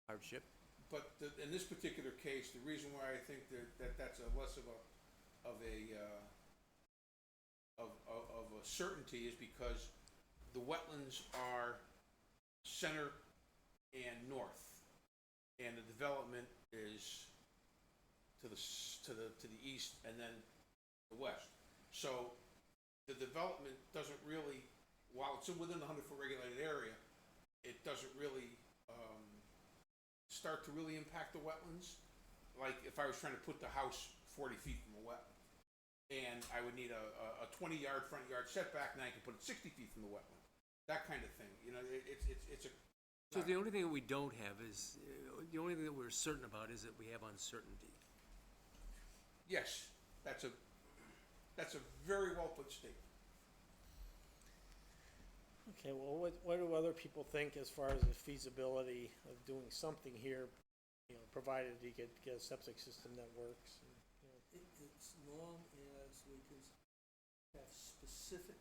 hardship. but in this particular case, the reason why I think that's a less of a certainty is because the wetlands are center and north, and the development is to the east and then the west. So the development doesn't really, while it's within the 100-foot regulated area, it doesn't really start to really impact the wetlands. Like if I was trying to put the house 40 feet from a wetland, and I would need a 20-yard front yard setback, and I can put it 60 feet from the wetland. That kind of thing. You know, it's a. So the only thing that we don't have is, the only thing that we're certain about is that we have uncertainty. Yes, that's a very well put statement. Okay, well, what do other people think as far as the feasibility of doing something here, you know, provided you get a septic system that works? And, you know, As long as we can have specific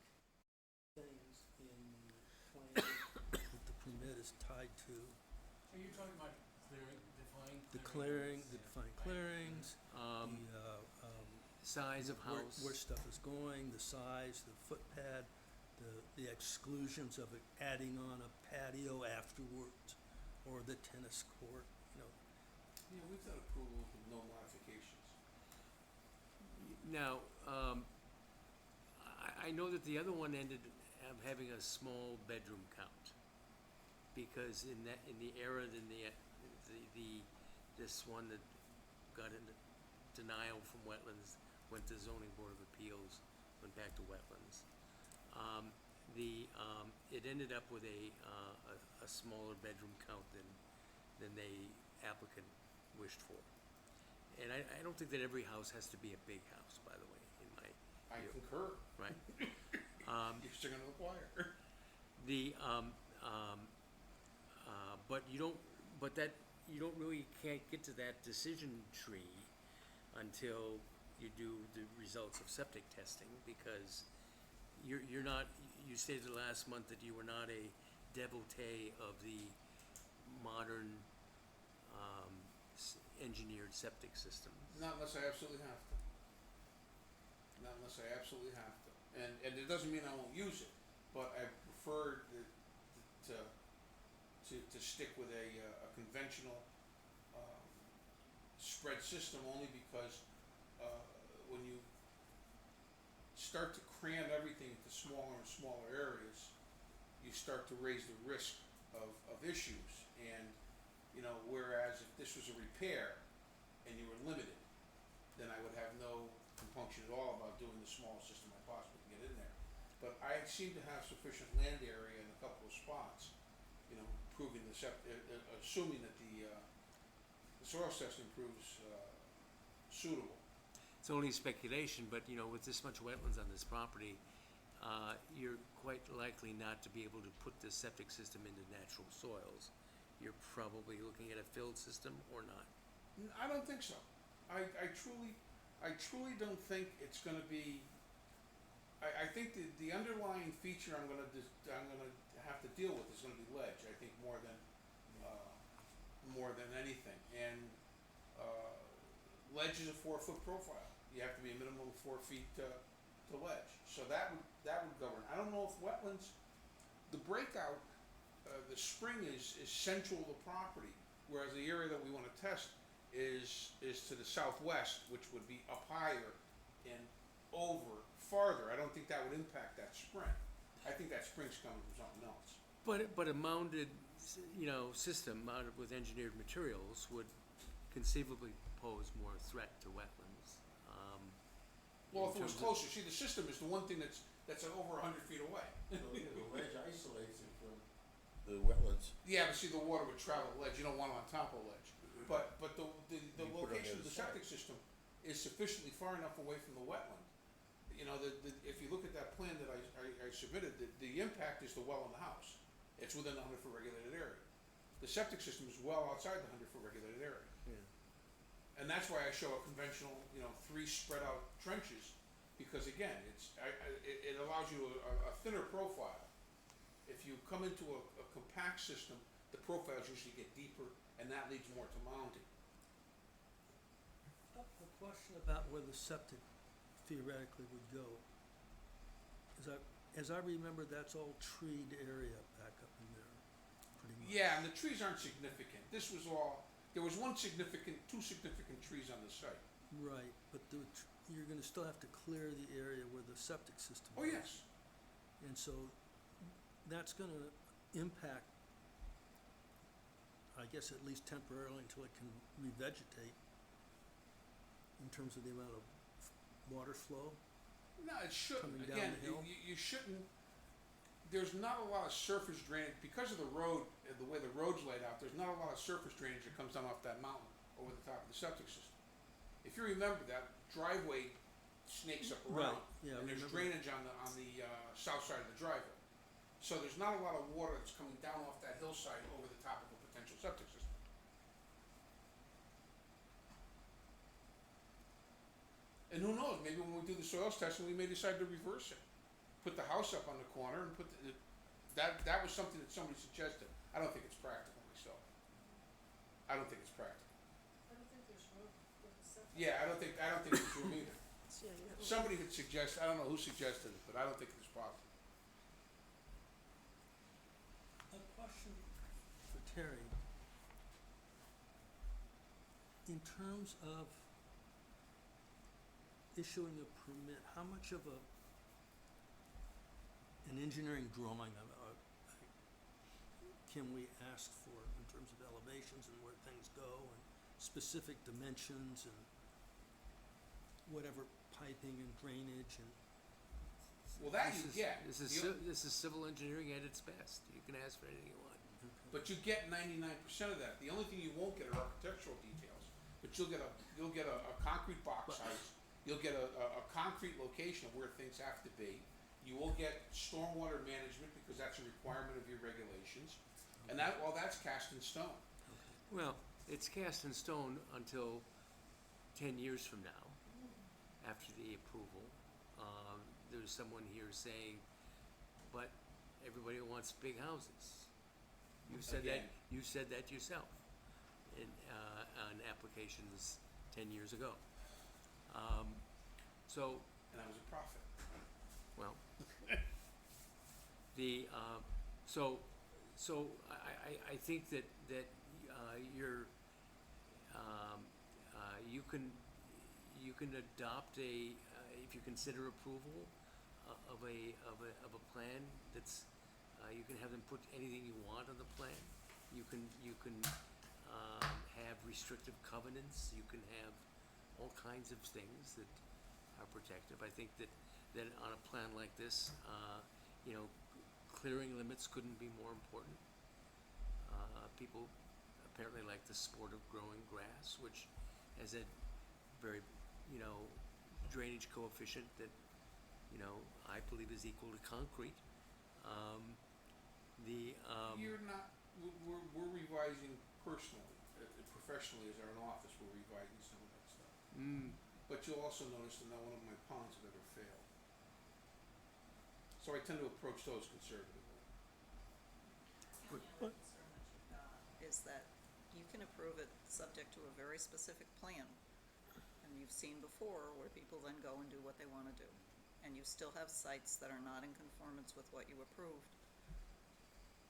things in the plan that the permit is tied to. Are you talking about clearing, defining? The clearing, the defined clearings, Size of house. where stuff is going, the size, the footpad, the exclusions of it adding on a patio afterwards, or the tennis court, you know. Yeah, we've done approvals with no modifications. Now, I know that the other one ended up having a small bedroom count. Because in the era, this one that got in denial from Wetlands, went to zoning board of appeals, went back to Wetlands. It ended up with a smaller bedroom count than the applicant wished for. And I don't think that every house has to be a big house, by the way, in my I view, concur. right? You're still gonna require. But you don't really can't get to that decision tree until you do the results of septic testing, because you're not, you stated last month that you were not a devotee of the modern, engineered septic systems. Not unless I absolutely have to. Not unless I absolutely have to. And it doesn't mean I won't use it, but I prefer to stick with a conventional spread system, only because when you start to cram everything into smaller and smaller areas, you start to raise the risk of issues. And, you know, whereas if this was a repair and you were limited, then I would have no compunction at all about doing the smallest system I possibly can get in there. But I seem to have sufficient land area in a couple of spots, you know, proving assuming that the soil testing proves suitable. It's only speculation, but, you know, with this much wetlands on this property, you're quite likely not to be able to put this septic system into natural soils. You're probably looking at a filled system or not. I don't think so. I truly don't think it's gonna be, I think the underlying feature I'm gonna have to deal with is gonna be ledge, I think, more than anything. And, ledge is a 4-foot profile. You have to be a minimum of 4 feet to ledge. So that would govern. I don't know if wetlands, the breakout, the spring is central to the property, whereas the area that we wanna test is to the southwest, which would be up higher and over farther. I don't think that would impact that spring. I think that spring's coming from something else. But a mounded, you know, system mounted with engineered materials would conceivably pose more threat to wetlands. Well, in if it was terms of- closer, see, the system is the one thing that's over 100 feet away. So, yeah, the ledge isolates it from the wetlands. Yeah, but see, the water would travel ledge. You don't want it on top of ledge. But the You put it on the location of other the septic side. system is sufficiently far enough away from the wetland. You know, if you look at that plan that I submitted, the impact is the well in the house. It's within the 100-foot regulated area. The septic system is well outside the 100-foot regulated area. And that's why I show a conventional, you know, 3 spread out trenches, because again, it allows you a thinner profile. If you come into a compact system, the profiles usually get deeper, and that leads more to mounding. A question about where the septic theoretically would go. As I remember, that's all treed area back up in there, pretty much. Yeah, and the trees aren't significant. This was all, there was 2 significant trees on the site. Right, but you're gonna still have to clear the area where the septic system Oh, is. yes. And so that's gonna impact, I guess at least temporarily until it can revegetate in terms of the amount of water flow. No, it shouldn't. Coming down Again, the hill? you shouldn't, there's not a lot of surface drainage, because of the road, the way the road's laid out, there's not a lot of surface drainage that comes down off that mountain over the top of the septic system. If you remember, that driveway snakes up around. Right, yeah, I And there's remember. drainage on the south side of the driveway. So there's not a lot of water that's coming down off that hillside over the top of a potential septic system. And who knows, maybe when we do the soils testing, we may decide to reverse it. Put the house up on the corner and put that was something that somebody suggested. I don't think it's practical myself. I don't think it's practical. Yeah, I don't think it's room either. Yeah, you have- Somebody had suggested, I don't know who suggested it, but I don't think it's possible. A question for Terry. In terms of issuing a permit, how much of an engineering drawing can we ask for in terms of elevations and where things go and specific dimensions and whatever piping and drainage and? Well, that you get. This is civil engineering at its best. You can ask for anything you want. But you get 99% of that. The only thing you won't get are architectural details. But you'll get a concrete box height. You'll get a concrete location of where things have to be. You will get stormwater management because that's a requirement of your regulations. And all that's cast in stone. Well, it's cast in stone until 10 years from now, after the approval. There's someone here saying, but everybody wants big houses. You said that. Again. You said that yourself on applications 10 years ago. So, And I was a prophet. well, so I think that you're you can adopt if you consider approval of a plan that's you can have them put anything you want on the plan. You can have restrictive covenants. You can have all kinds of things that are protective. I think that on a plan like this, clearing limits couldn't be more important. People apparently like the sport of growing grass, which has a very, drainage coefficient that, I believe is equal to concrete. You're not, we're revising personally, professionally as our office, we're revising some of that stuff. But you'll also notice that not one of my ponds have ever failed. So I tend to approach those conservatively. The only other concern that you've got is that you can approve it subject to a very specific plan. And you've seen before where people then go and do what they wanna do. And you still have sites that are not in conformance with what you approved.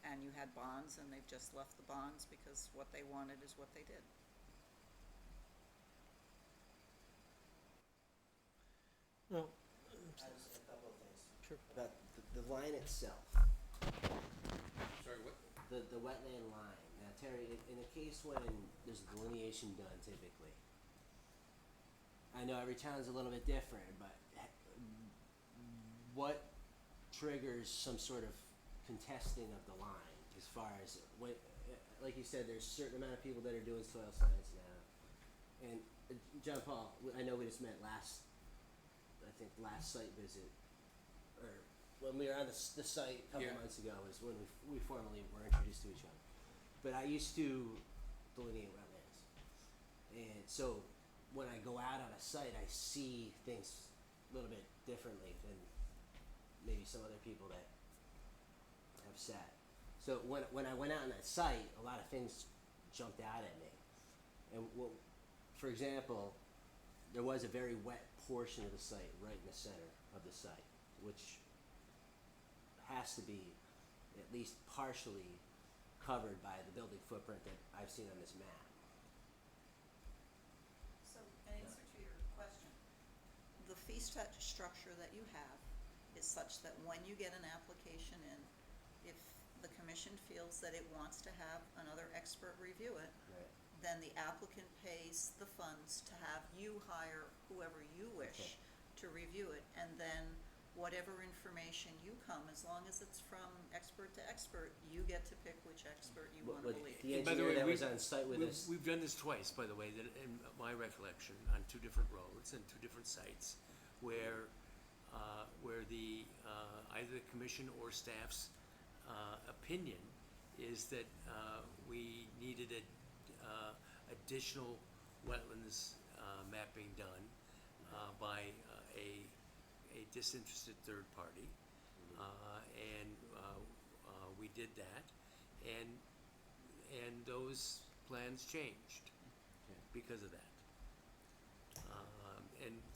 And you had bonds and they've just left the bonds because what they wanted is what they did. Well, Just a couple of things. Sure. About the line itself, Sorry, what? the wetland line. Now, Terry, in a case when there's delineation done typically, I know every town's a little bit different, but what triggers some sort of contesting of the line as far as what, like you said, there's a certain amount of people that are doing soil science now. And John Paul, I know we just met last site visit, or when we were on the site a couple Yeah. months ago is when we formally were introduced to each other. But I used to delineate wetlands. And so when I go out on a site, I see things a little bit differently than maybe some other people that have sat. So when I went out on that site, a lot of things jumped out at me. And for example, there was a very wet portion of the site right in the center of the site, which has to be at least partially covered by the building footprint that I've seen on this map. So, in answer to your question, the fee structure that you have is such that when you get an application in, if the commission feels that it wants to have another expert review it, Right. then the applicant pays the funds to have you hire whoever you wish to review it, and then whatever information you come, as long as it's from expert to expert, you get to pick which expert you wanna believe. The And by the engineer way, that was we've- on site with us, We've done this twice, by the way, that in my recollection, on two different roads and two different sites, where the either the commission or staff's opinion is that we needed additional wetlands mapping done by a disinterested third party, and we did that, and those plans changed because of that.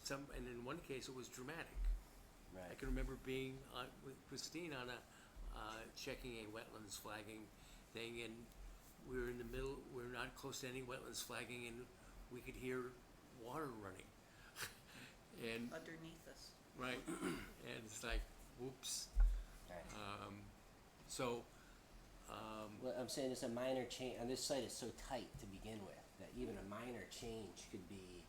And in one case, it was dramatic. Right. I can remember being with Christine on checking a wetlands flagging thing, and we were in the middle, we were not close to any wetlands flagging, and we could hear water running. And, Underneath us. right, and it's like, whoops. Right. So, What I'm saying is a minor change, on this site is so tight to begin with, that even a minor change could be.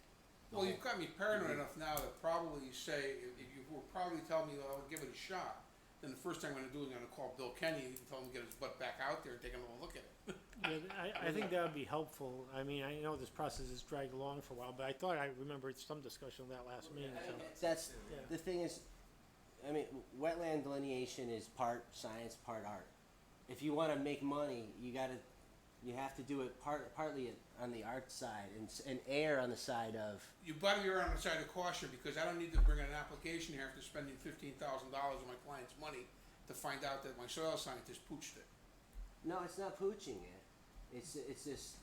Well, you've got me paranoid enough now that probably say, if you were probably telling me, well, I'll give it a shot, then the first thing I'm gonna do is I'm gonna call Bill Kenny and tell him to get his butt back out there and take another look at it. Yeah, I think that would be helpful. I mean, I know this process has dragged along for a while, but I thought I remembered some discussion of that last meeting, so. That's, Yeah. the thing is, I mean, wetland delineation is part science, part art. If you wanna make money, you have to do it partly on the art side and err on the side of. You better err on the side of caution, because I don't need to bring in an application here after spending $15,000 of my client's money to find out that my soil scientist pooched it. No, it's not pooching it. It's just,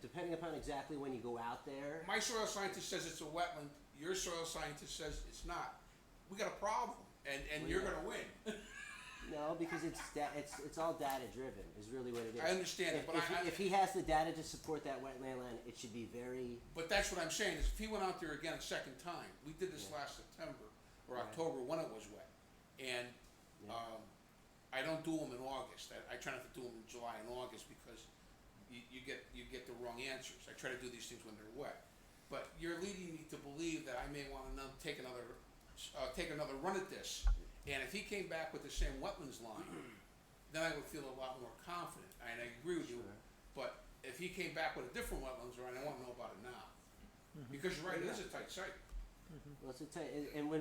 depending upon exactly when you go out there. My soil scientist says it's a wetland, your soil scientist says it's not. We got a problem, and you're gonna win. No, because it's all data driven is really what it is. I understand it, but if he has the data to support that wetland land, it should be very. But that's what I'm saying, is if he went out there again a second time, we did this last September or Right. October when it was wet. And, Yeah. I don't do them in August. I try not to do them in July and August because you get the wrong answers. I try to do these things when they're wet. But you're leading me to believe that I may wanna take another run at this. And if he came back with the same wetlands line, then I would feel a lot more confident, and I agree with you. Sure. But if he came back with a different wetlands line, I wanna know about it now. Because you're right, it is a tight site. Well, it's a and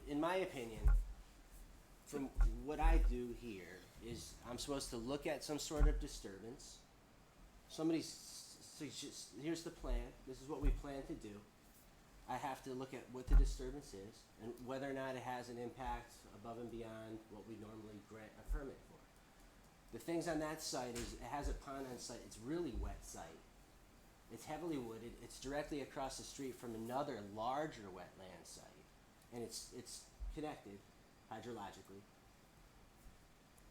in my opinion, from what I do here is I'm supposed to look at some sort of disturbance. Somebody suggests, here's the plan. This is what we plan to do. I have to look at what the disturbance is and whether or not it has an impact above and beyond what we normally grant a permit for. The things on that site is, it has a pond on site, it's really wet site. It's heavily wooded, it's directly across the street from another larger wetland site. And it's connected hydrologically.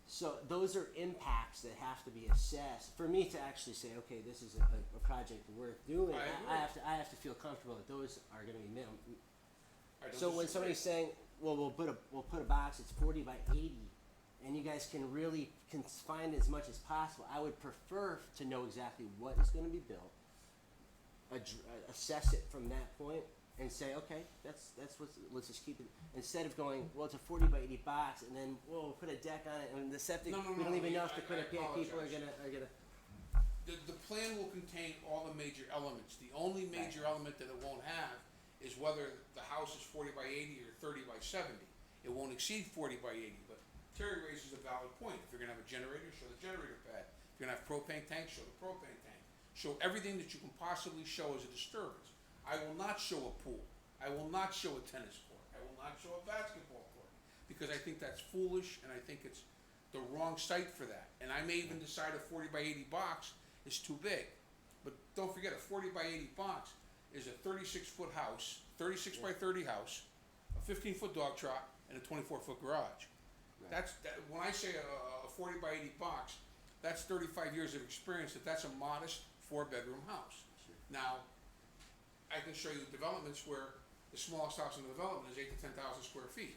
So those are impacts that have to be assessed. For me to actually say, okay, this is a project worth doing, I have to feel comfortable that those are gonna be minimum. I don't So when disagree. somebody's saying, well, we'll put a box, it's 40 by 80, and you guys can really find as much as possible, I would prefer to know exactly what is gonna be built, assess it from that point, and say, okay, that's let's just keep it, instead of going, well, it's a 40 by 80 box, and then, well, we'll put a deck on it, and the septic, No, we don't even know if I the people are apologize. gonna. The plan will contain all the major elements. The only major element that it won't have is whether the house is 40 by 80 or 30 by 70. It won't exceed 40 by 80, but Terry raises a valid point. If you're gonna have a generator, show the generator pad. If you're gonna have propane tank, show the propane tank. Show everything that you can possibly show as a disturbance. I will not show a pool. I will not show a tennis court. I will not show a basketball court, because I think that's foolish, and I think it's the wrong site for that. And I may even decide a 40 by 80 box is too big. But don't forget, a 40 by 80 box is a 36-foot house, 36 by 30 house, a 15-foot dog trot, and a 24-foot garage. Right. When I say a 40 by 80 box, that's 35 years of experience, that's a modest 4-bedroom house. Sure. Now, I can show you developments where the smallest house in the development is 8,000 to 10,000 square feet,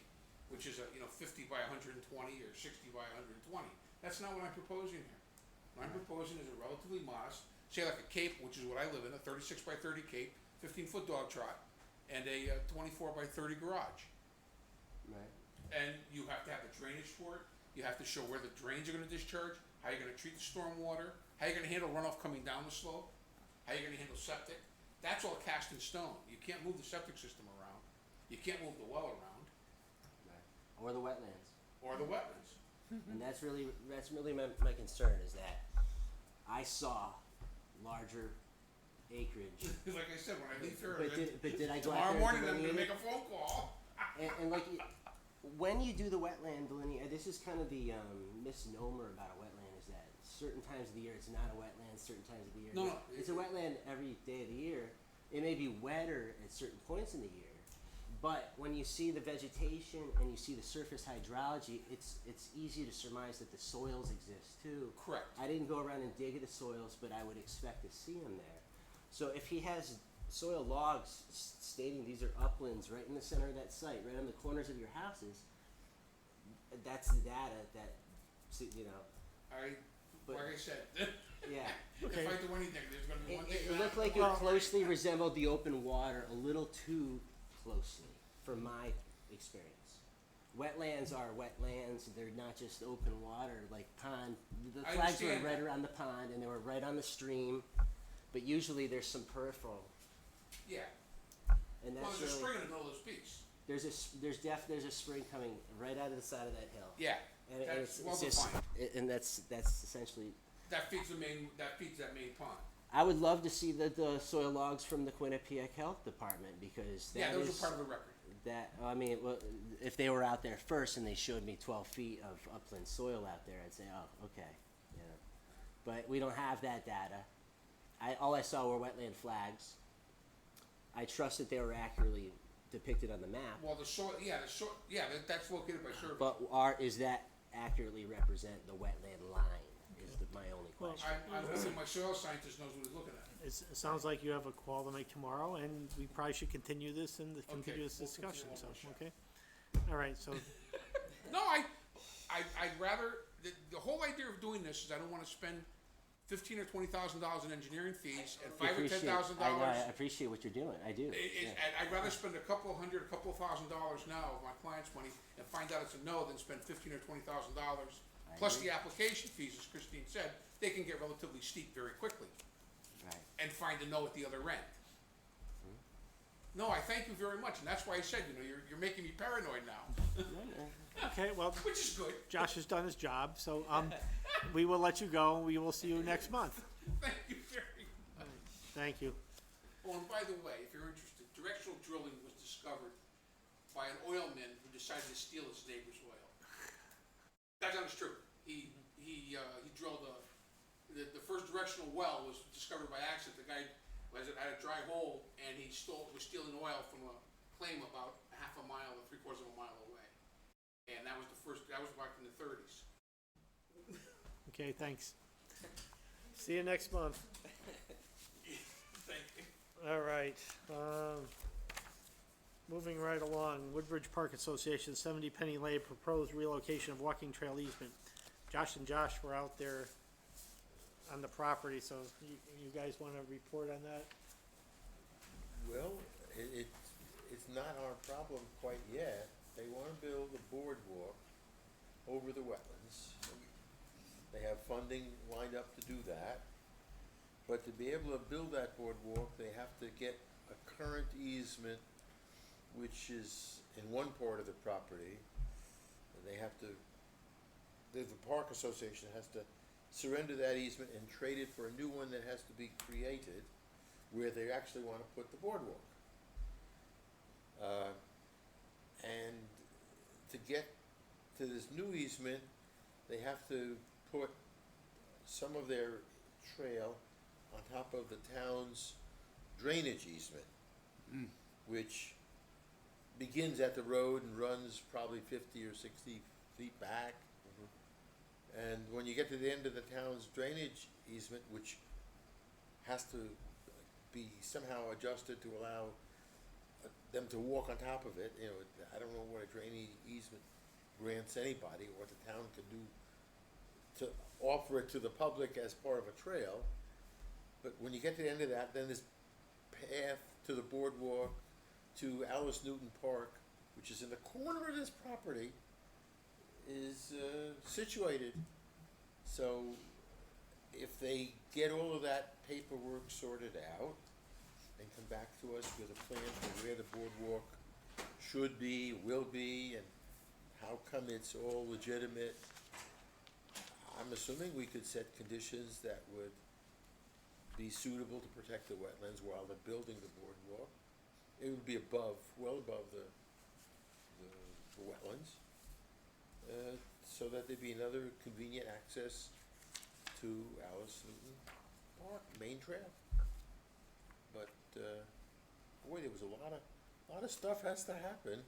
which is 50 by 120 or 60 by 120. That's not what I'm proposing here. What I'm proposing is a relatively modest, say like a cape, which is what I live in, a 36 by 30 cape, 15-foot dog trot, and a 24 by 30 garage. Right. And you have to have the drainage for it. You have to show where the drains are gonna discharge, how you're gonna treat the storm water, how you're gonna handle runoff coming down the slope, how you're gonna handle septic. That's all cast in stone. You can't move the septic system around. You can't move the well around, Right. Or the wetlands. or the wetlands. And that's really my concern, is that I saw larger acreage. Like I said, when I leave here, But did I go tomorrow out there morning, and I'm gonna delineate make a phone call. and like, when you do the wetland delineation, this is kind of the misnomer about a wetland, is that certain times of the year it's not a wetland, certain times of the year No, it's a wetland every day of the year. It may be wetter at certain points in the year, but when you see the vegetation and you see the surface hydrology, it's easy to surmise that the soils exist too. Correct. I didn't go around and dig the soils, but I would expect to see them there. So if he has soil logs stating these are uplands right in the center of that site, right on the corners of your houses, that's the data that, you know, But- Like I said, yeah. Okay. if I do anything, there's gonna be one thing. It looked like it closely resembled the open water, a little too closely, from my experience. Wetlands are wetlands, they're not just open water, like pond. The I flags were understand right that. around the pond, and they were right on the stream, but usually there's some peripheral, Yeah, and well, that's there's a really, spring in the middle of this piece. there's a spring coming right out of the side of that hill. Yeah, And that's it's well just, defined. and that's essentially, That feeds that main pond. I would love to see the soil logs from the Quinnipiac Health Department, because that Yeah, those is- are part of the record. that, I mean, well, if they were out there first and they showed me 12 feet of upland soil out there, I'd say, oh, okay, you know. But we don't have that data. All I saw were wetland flags. I trust that they were accurately depicted on the map, Well, the soil, that's located by survey. but is that accurately represent the wetland line, is my only Well, question. I'm hoping my soil scientist knows what he's looking at. It sounds like you have a call to make tomorrow, and we probably should continue this and continue this we'll discussion, so, continue on okay? All right, so, No, I'd rather, the whole idea of doing this is I don't wanna spend $15,000 or $20,000 in engineering fees and $5,000 or $10,000. I appreciate what you're doing, I do. Yeah. I'd rather spend a couple $1,000 now of my client's money and find out it's a no than spend $15,000 or $20,000. Plus the application fees, as Christine said, they can get relatively steep very quickly. Right. And find a no at the other end. No, I thank you very much, and that's why I said, you're making me paranoid now, okay, well, which is good. Josh has done his job, so, we will let you go, and we will see you next month. Thank you very much. Thank you. Oh, and by the way, if you're interested, directional drilling was discovered by an oilman who decided to steal his neighbor's oil. That's not true. He drilled the first directional well was discovered by accident. The guy was at a dry hole, and was stealing oil from a claim about half a mile or 3/4 of a mile away. And that was back in the 30s. Okay, thanks. See you next month. Thank you. All right, moving right along, Woodbridge Park Association, 70 Penny Lane, proposed relocation of walking trail easement. Josh and Josh were out there on the property, so you guys wanna report on that? Well, it's not our problem quite yet. They wanna build a boardwalk over the wetlands. They have funding lined up to do that. But to be able to build that boardwalk, they have to get a current easement, which is in one part of the property. And they have to, the Park Association has to surrender that easement and trade it for a new one that has to be created, where they actually wanna put the boardwalk. And to get to this new easement, they have to put some of their trail on top of the town's drainage easement, which begins at the road and runs probably 50 or 60 feet back. And when you get to the end of the town's drainage easement, which has to be somehow adjusted to allow them to walk on top of it, I don't know what a drainage easement grants anybody, or what the town can do to offer it to the public as part of a trail. But when you get to the end of that, then this path to the boardwalk to Alice Newton Park, which is in the corner of this property, is situated. So if they get all of that paperwork sorted out and come back to us with a plan for where the boardwalk should be, will be, and how come it's all legitimate? I'm assuming we could set conditions that would be suitable to protect the wetlands while they're building the boardwalk. It would be above, well above the wetlands, so that there'd be another convenient access to Alice Newton Park, main trail. But, boy, there was a lot of stuff has to happen.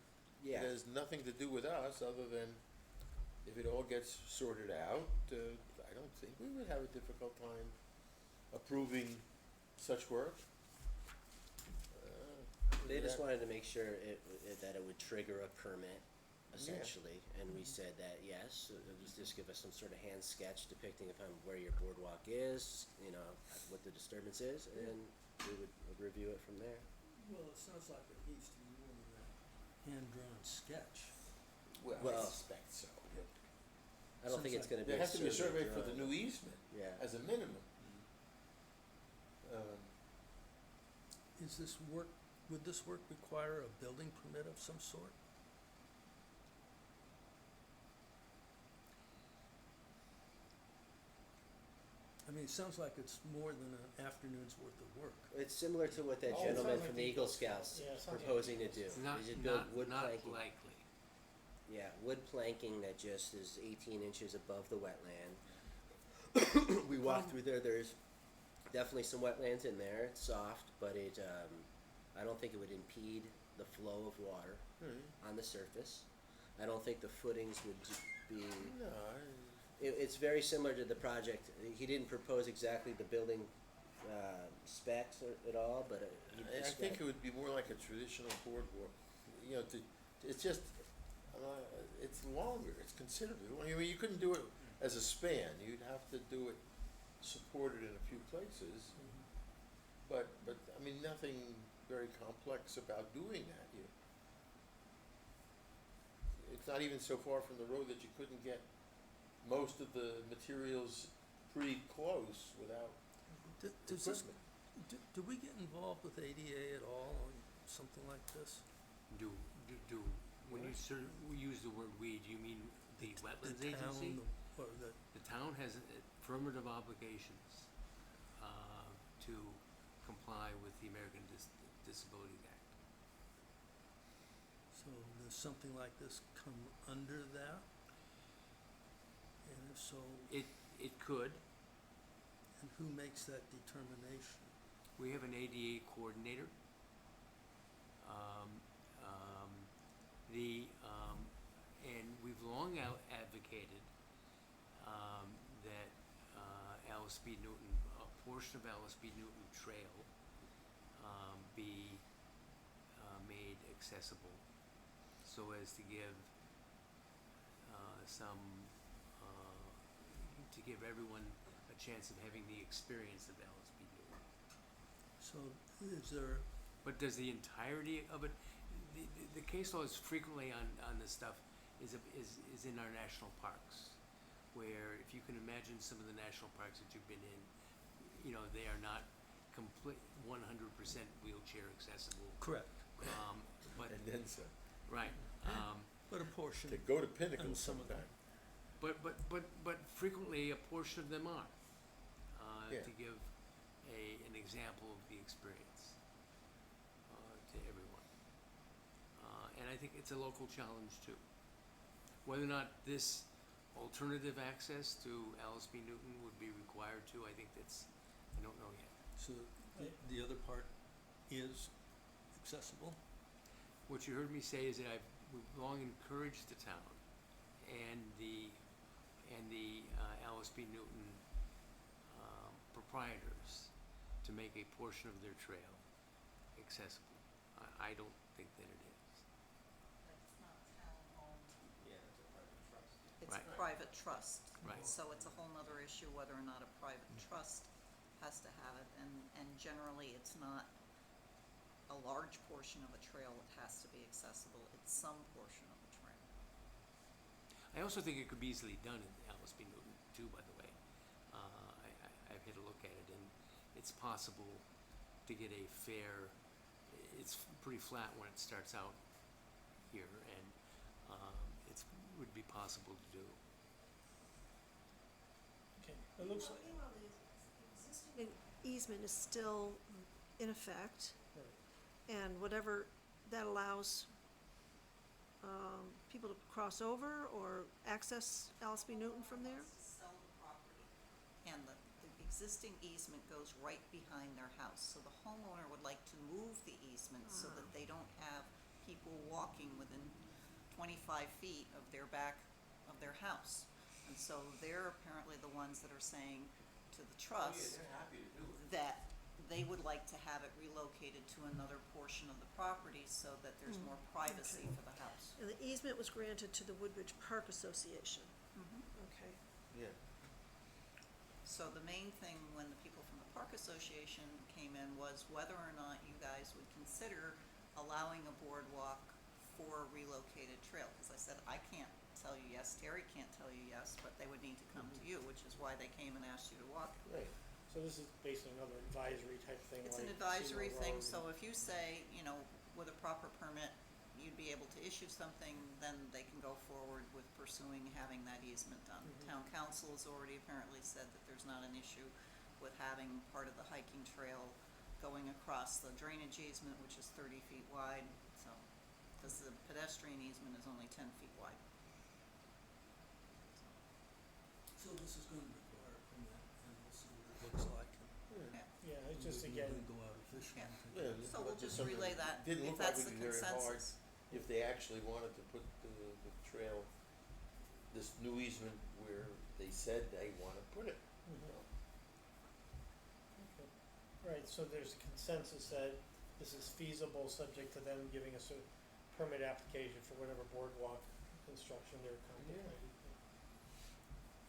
Yeah. It has nothing to do with us, other than if it all gets sorted out, I don't think we would have a difficult time approving such work. They just wanted to make sure that it would trigger a permit, essentially, and we said that yes, just give us some sort of hand sketch depicting upon where your boardwalk is, you know, what the disturbance is, and we would review it from there. Well, it sounds like it needs to be more than a hand-drawn sketch. Well, I Well, suspect so. I don't think it's gonna be There has to be a survey for the drawing. new easement, Yeah. as a minimum. Is this work, would this work require a building permit of some sort? I mean, it sounds like it's more than an afternoon's worth of work. It's similar to what that Oh, it gentleman sounds from like the Eagle Eagle Scouts. Scouts Yeah, it sounds like proposing to Eagle do. It's not, They just build not, wood not planking. likely. Yeah, wood planking that just is 18 inches above the wetland. We walked through there, there's definitely some wetlands in there, it's soft, but it, I don't think it would impede the flow of water on the surface. I don't think the footings would be, No, it's very similar to the project, he didn't propose exactly the building, specs at all, but he I think described- it would be more like a traditional boardwalk, you know, it's just, it's longer, it's considerably, I mean, you couldn't do it as a span, you'd have to do it supported in a few places. But, I mean, nothing very complex about doing that. It's not even so far from the road that you couldn't get most of the materials pretty close without Does this, equipment. do we get involved with ADA at all on something like this? When you we use the word we, do you mean the wetlands The town, agency? or the, The town has affirmative obligations to comply with the American Disabilities Act. so does something like this come under that? And if so, It could. and who makes that determination? We have an ADA coordinator. And we've long advocated that Alice B. Newton, a portion of Alice B. Newton Trail be made accessible so as to give to give everyone a chance of having the experience of Alice B. Newton. So is there, But does the entirety of it, the case law is frequently on this stuff is in our national parks, where if you can imagine some of the national parks that you've been in, you know, they are not complete 100% wheelchair accessible. correct, But, And then some. right, but a portion, To go to Pinnacle And some of them. sometime. but frequently a portion of them are, Yeah. to give an example of the experience to everyone. And I think it's a local challenge too. Whether or not this alternative access to Alice B. Newton would be required to, I think I don't know yet. so the other part is accessible? What you heard me say is that we've long encouraged the town and the Alice B. Newton proprietors to make a portion of their trail accessible. I don't think that it is. It's not town-owned, Yeah, it's a private trust. it's Right. a private trust. Right. So it's a whole nother issue whether or not a private trust has to have it, and generally, it's not a large portion of a trail that has to be accessible, it's some portion of a trail. I also think it could be easily done in Alice B. Newton too, by the way. I've had a look at it, and it's possible to get a fair, it's pretty flat when it starts out here, and would be possible to do. Okay, it looks like, Meanwhile, the existing easement is still in effect, and whatever that allows, people to cross over or access Alice B. Newton from there? Sell the property, and the existing easement goes right behind their house. So the homeowner would like to move the easement so that they don't have people walking within 25 feet of their back of their house. And so they're apparently the ones that are saying to the trust happy to do it. that they would like to have it relocated to another portion of the property so that there's more privacy for the house. And the easement was granted to the Woodbridge Park Association. Okay. Yeah. So the main thing when the people from the Park Association came in was whether or not you guys would consider allowing a boardwalk for a relocated trail. Because I said, I can't tell you yes, Terry can't tell you yes, but they would need to come to you, which is why they came and asked you to walk it. Right. so this is basically another advisory type thing, It's like an advisory Seymour thing, Road so if you say, you know, with a proper permit, you'd be able to issue something, then they can go forward with pursuing having that easement done. Town council has already apparently said that there's not an issue with having part of the hiking trail going across the drainage easement, which is 30 feet wide, so, because the pedestrian easement is only 10 feet wide. So this is gonna require a permit, and we'll see what it looks like. Yeah, it's just Maybe again, we'll go out fishing. Yeah. and take Yeah, a look. So we'll just something- relay that, Didn't if look like that's it the would be very hard consensus. if they actually wanted to put the trail, this new easement where they said they wanna put it. okay. Right, so there's a consensus that this is feasible, subject to them giving us a permit application for whatever boardwalk construction they're contemplating.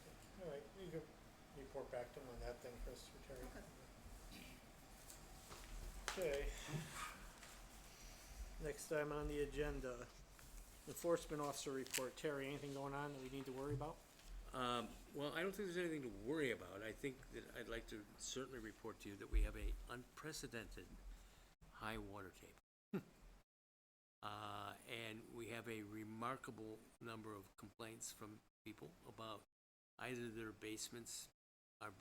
Okay. All right, you can report back to them on that then, Chris, or Terry. Okay. Next item on the agenda, enforcement officer report. Terry, anything going on that we need to worry about? Well, I don't think there's anything to worry about. I think that I'd like to certainly report to you that we have a unprecedented high water table. And we have a remarkable number of complaints from people about either their basements are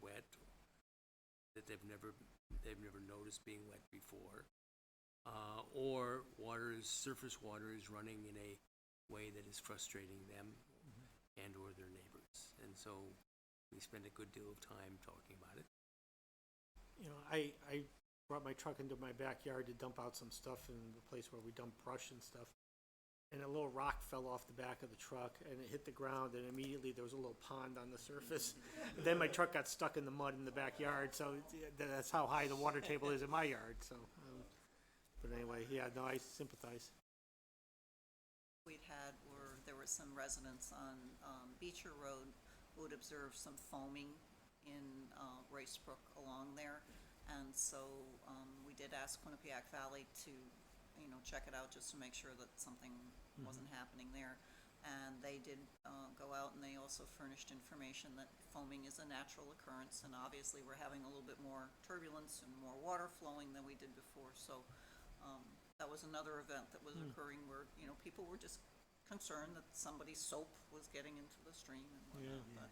wet, that they've never noticed being wet before, or surface water is running in a way that is frustrating them and or their neighbors. And so we spend a good deal of time talking about it. You know, I brought my truck into my backyard to dump out some stuff in the place where we dump brush and stuff. And a little rock fell off the back of the truck and it hit the ground and immediately there was a little pond on the surface. Then my truck got stuck in the mud in the backyard, so that's how high the water table is in my yard, so. But anyway, yeah, no, I sympathize. We'd had were there were some residents on Beecher Road who had observed some foaming in Racebrook along there, and so we did ask Quinnipiac Valley to, you know, check it out just to make sure that something wasn't happening there. And they did go out and they also furnished information that foaming is a natural occurrence, and obviously we're having a little bit more turbulence and more water flowing than we did before, so that was another event that was occurring where, you know, people were just concerned that somebody's soap was getting into the stream and whatnot, but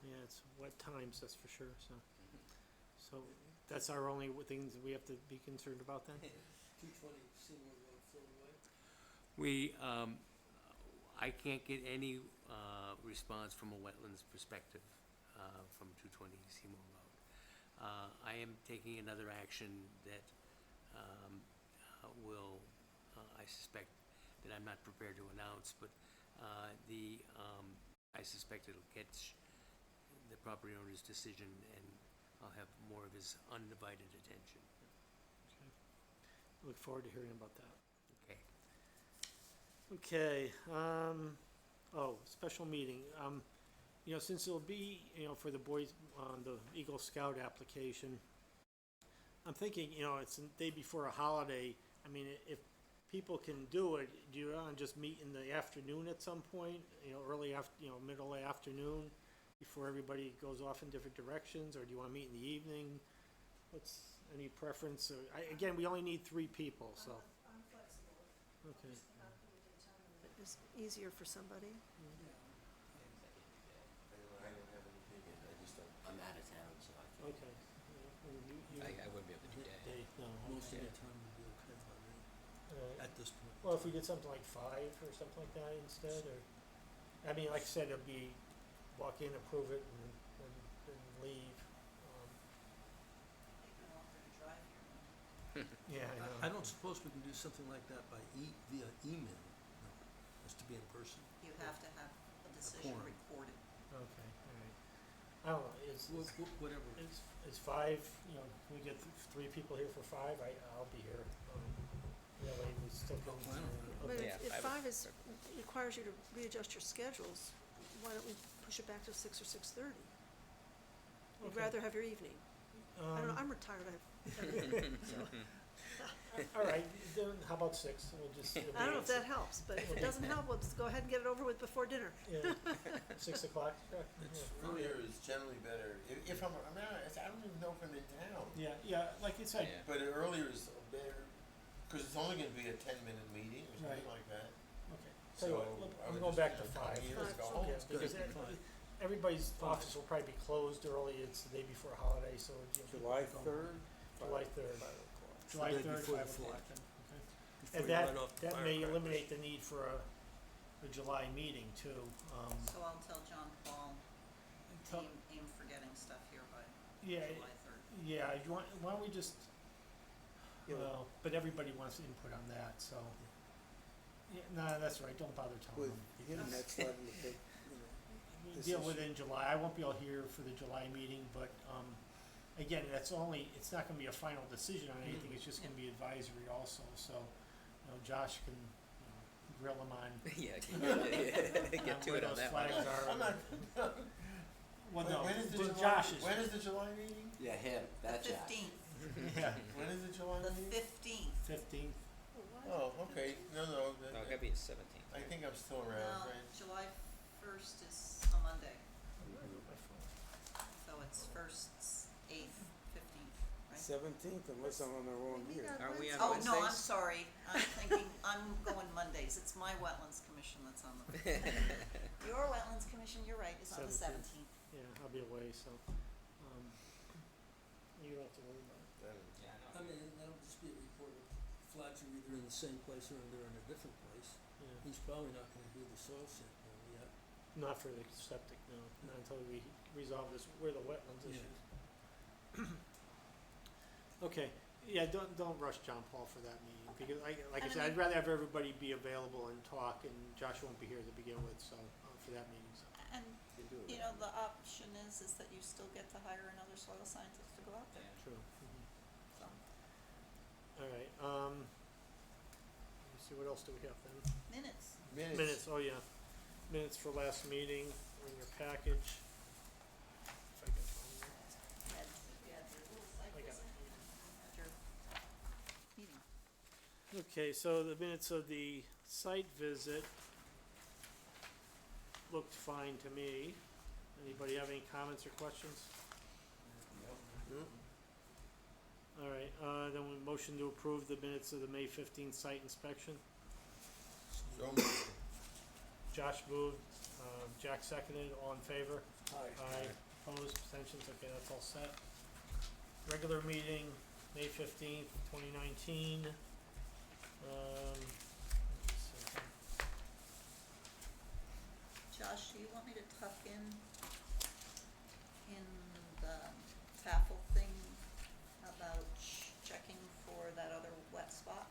Yeah, it's wet times, that's for sure, so. So that's our only things that we have to be concerned about then? 220 Seymour Road flowed away. I can't get any response from a wetlands perspective from 220 Seymour Road. I am taking another action that will, I suspect, that I'm not prepared to announce, but I suspect it'll catch the property owner's decision and I'll have more of his undivided attention. Look forward to hearing about that. Okay. Okay, special meeting, you know, since it'll be, you know, for the boys, the Eagle Scout application, I'm thinking, you know, it's the day before a holiday, I mean, if people can do it, do you wanna just meet in the afternoon at some point, you know, middle afternoon, before everybody goes off in different directions, or do you wanna meet in the evening? What's, any preference, again, we only need 3 people, so. I'm flexible. Okay. Just not do it daytime in is easier for somebody. I don't have anything, I just don't. I'm out of town, so I can't. Okay. Yeah, and you- I wouldn't be able to do that. No, Most of okay. the time would be okay by me, Alright. at this point. Well, if we did something like 5 or something like that instead, or, I mean, like I said, it'd be walk in, approve it, and leave. Take an offer to drive here. Yeah, I know. I don't suppose we can do something like that by via email, no, has to be in person. You have to have a decision quorum. recorded. Okay, alright. I don't know, Whatever. is 5, you know, can we get 3 people here for 5? I'll be here. Really, we still can. Well, I don't- But Yeah, if I would- 5 requires you to readjust your schedules, why don't we push it back to 6 or 6:30? We'd Okay. rather have your evening. I don't know, Um, I'm retired, All right, then how about 6? We'll just. it'll I don't know be if that helps, but if it doesn't help, we'll just go ahead and get it over with before dinner. Yeah, 6 o'clock. Earlier is generally better, if I'm, I mean, I don't even know if I'm in town. Yeah, like you said. Yeah. But earlier is better, cause it's only gonna be a 10-minute meeting or something Right. like that. Okay. Tell you what, So, look, I I'm would going just, back to come 5. here, Five, go okay. home. Yeah, because Fine. everybody's office will probably be closed early. It's the day before a holiday, so. July 3rd? July 3rd. July The day 3rd, before 5 the o'clock. fourth. then, okay. Before And you that, light off the that may firecrackers. eliminate the need for a July meeting too. So I'll tell John Paul, Tell- aim for getting stuff here by Yeah, July 3rd. yeah, why don't we just, well, but everybody wants input on that, so. Yeah, nah, that's right, don't bother telling them. Beginning next level, take, this Deal is- with it in July. I won't be all here for the July meeting, but, again, it's not gonna be a final decision on anything, it's just gonna be advisory also, so, you know, Josh can, grill him on. Yeah, on get to where it on those that one. flags are. I'm not, Well, no, when is the but July, Josh's. when is the July meeting? Yeah, him, that The Josh. 15th, Yeah, When is the July the meeting? 15th. 15th. Oh, okay, no, No, it gotta be the 17th. I think I'm still around, No, right? July 1st is a Monday, so it's 1st, 8th, 15th, right? 17th, unless I'm on the wrong Maybe year. that Aren't we Wednesday. on Oh, no, I'm Wednesdays? sorry, I'm thinking, I'm going Mondays, it's my Wetlands Commission that's on the 15th. Your Wetlands Commission, you're right, is on the 17th. 17th. Yeah, I'll be away, so, you don't have to worry about it. Yeah, I mean, that'll just be a report of flags are either in the same place or they're in a different place. Yeah. He's probably not gonna do the soil sample yet. Not for the septic, no, not until we resolve this, where the wetlands Yeah. issues. Okay, yeah, don't rush John Paul for that meeting, because like I And I said, I'd mean- rather have everybody be available and talk, and Josh won't be here to begin with, so, for that meeting, so. And, you know, the option is that you still get to hire another soil scientist to go out there, True. so. All right, let me see, what else do we have then? Minutes, Minutes, oh yeah, minutes for last meeting, in your package. If I can find them. you had your little site I got visit, it. you had your meeting. Okay, so the minutes of the site visit looked fine to me. Anybody have any comments or questions? All right, then we motion to approve the minutes of the May 15th site inspection. So moved. Josh moved, Jack seconded, all in favor? Aye. Opposed, abstentions, okay, that's all set. Regular meeting, May 15th, 2019. Let's see. Josh, do you want me to tuck in the taffel thing about checking for that other wet spot?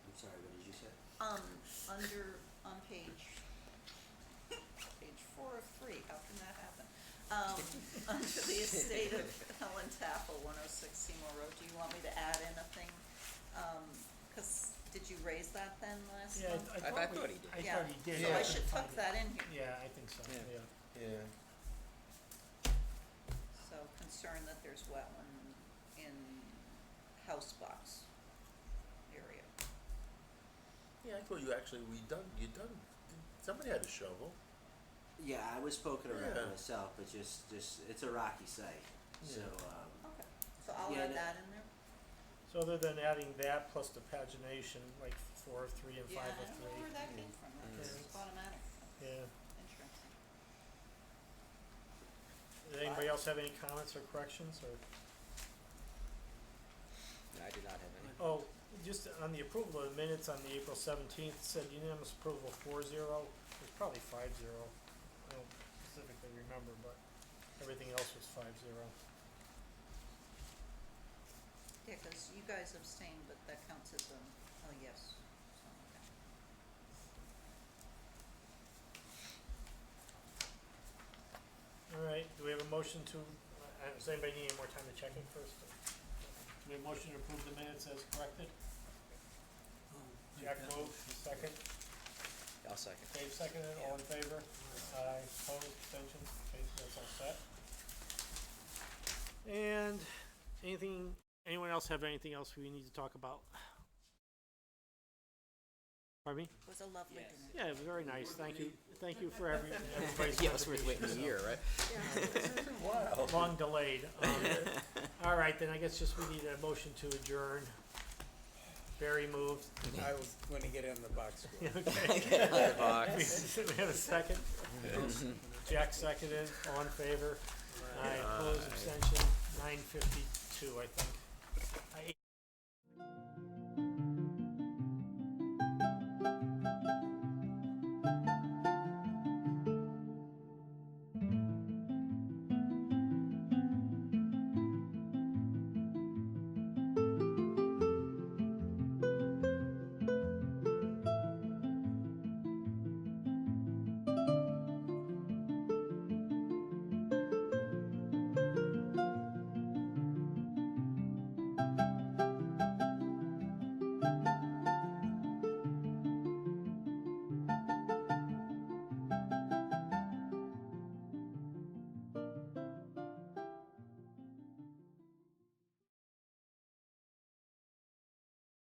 I'm sorry, what did you say? On page 4 of 3, how can that happen? Under the estate of Helen Taffel, 106 Seymour Road, do you want me to add in a thing? 'Cause did you raise that then last Yeah, month? I thought he did. I Yeah. thought he did. So I I couldn't should tuck find it. that in here. Yeah, I think so, Yeah. yeah. Yeah. So concerned that there's wetland in house box area. Yeah, I thought you actually, somebody had a shovel. Yeah, I was poking around Yeah. myself, but just, it's a rocky site, so, Okay. So I'll Yeah, add no- that in there. So other than adding that plus the pagination, like 4 of 3 and 5 Yeah, I of don't know 3. where that came from, that's automatic, Yeah. interesting. Does anybody else have any comments or corrections, or? I do not have any. Oh, just on the approval of the minutes on the April 17th, said unanimous approval 4-0. It was probably 5-0. I don't specifically remember, but everything else was 5-0. Yeah, cause you guys abstained, but that counts as a yes, so, okay. All right, do we have a motion to, does anybody need any more time to check it first? Do we have a motion to approve the minutes as corrected? Jack moved, second. I'll second. Dave seconded, all in favor? Aye, opposed, abstentions, okay, so that's all set. And anyone else have anything else we need to talk about? Pardon me? It was a lovely dinner. Yeah, it was very nice, thank you for everybody's Yeah, it was worth waiting a contributions. year, right? Wow. Long delayed. All right, then I guess just we need a motion to adjourn. Barry moved. I was gonna get in the box score. Okay. The box. We have a second. Jack seconded, all in favor? Aye, opposed, abstention, 9:52, I think.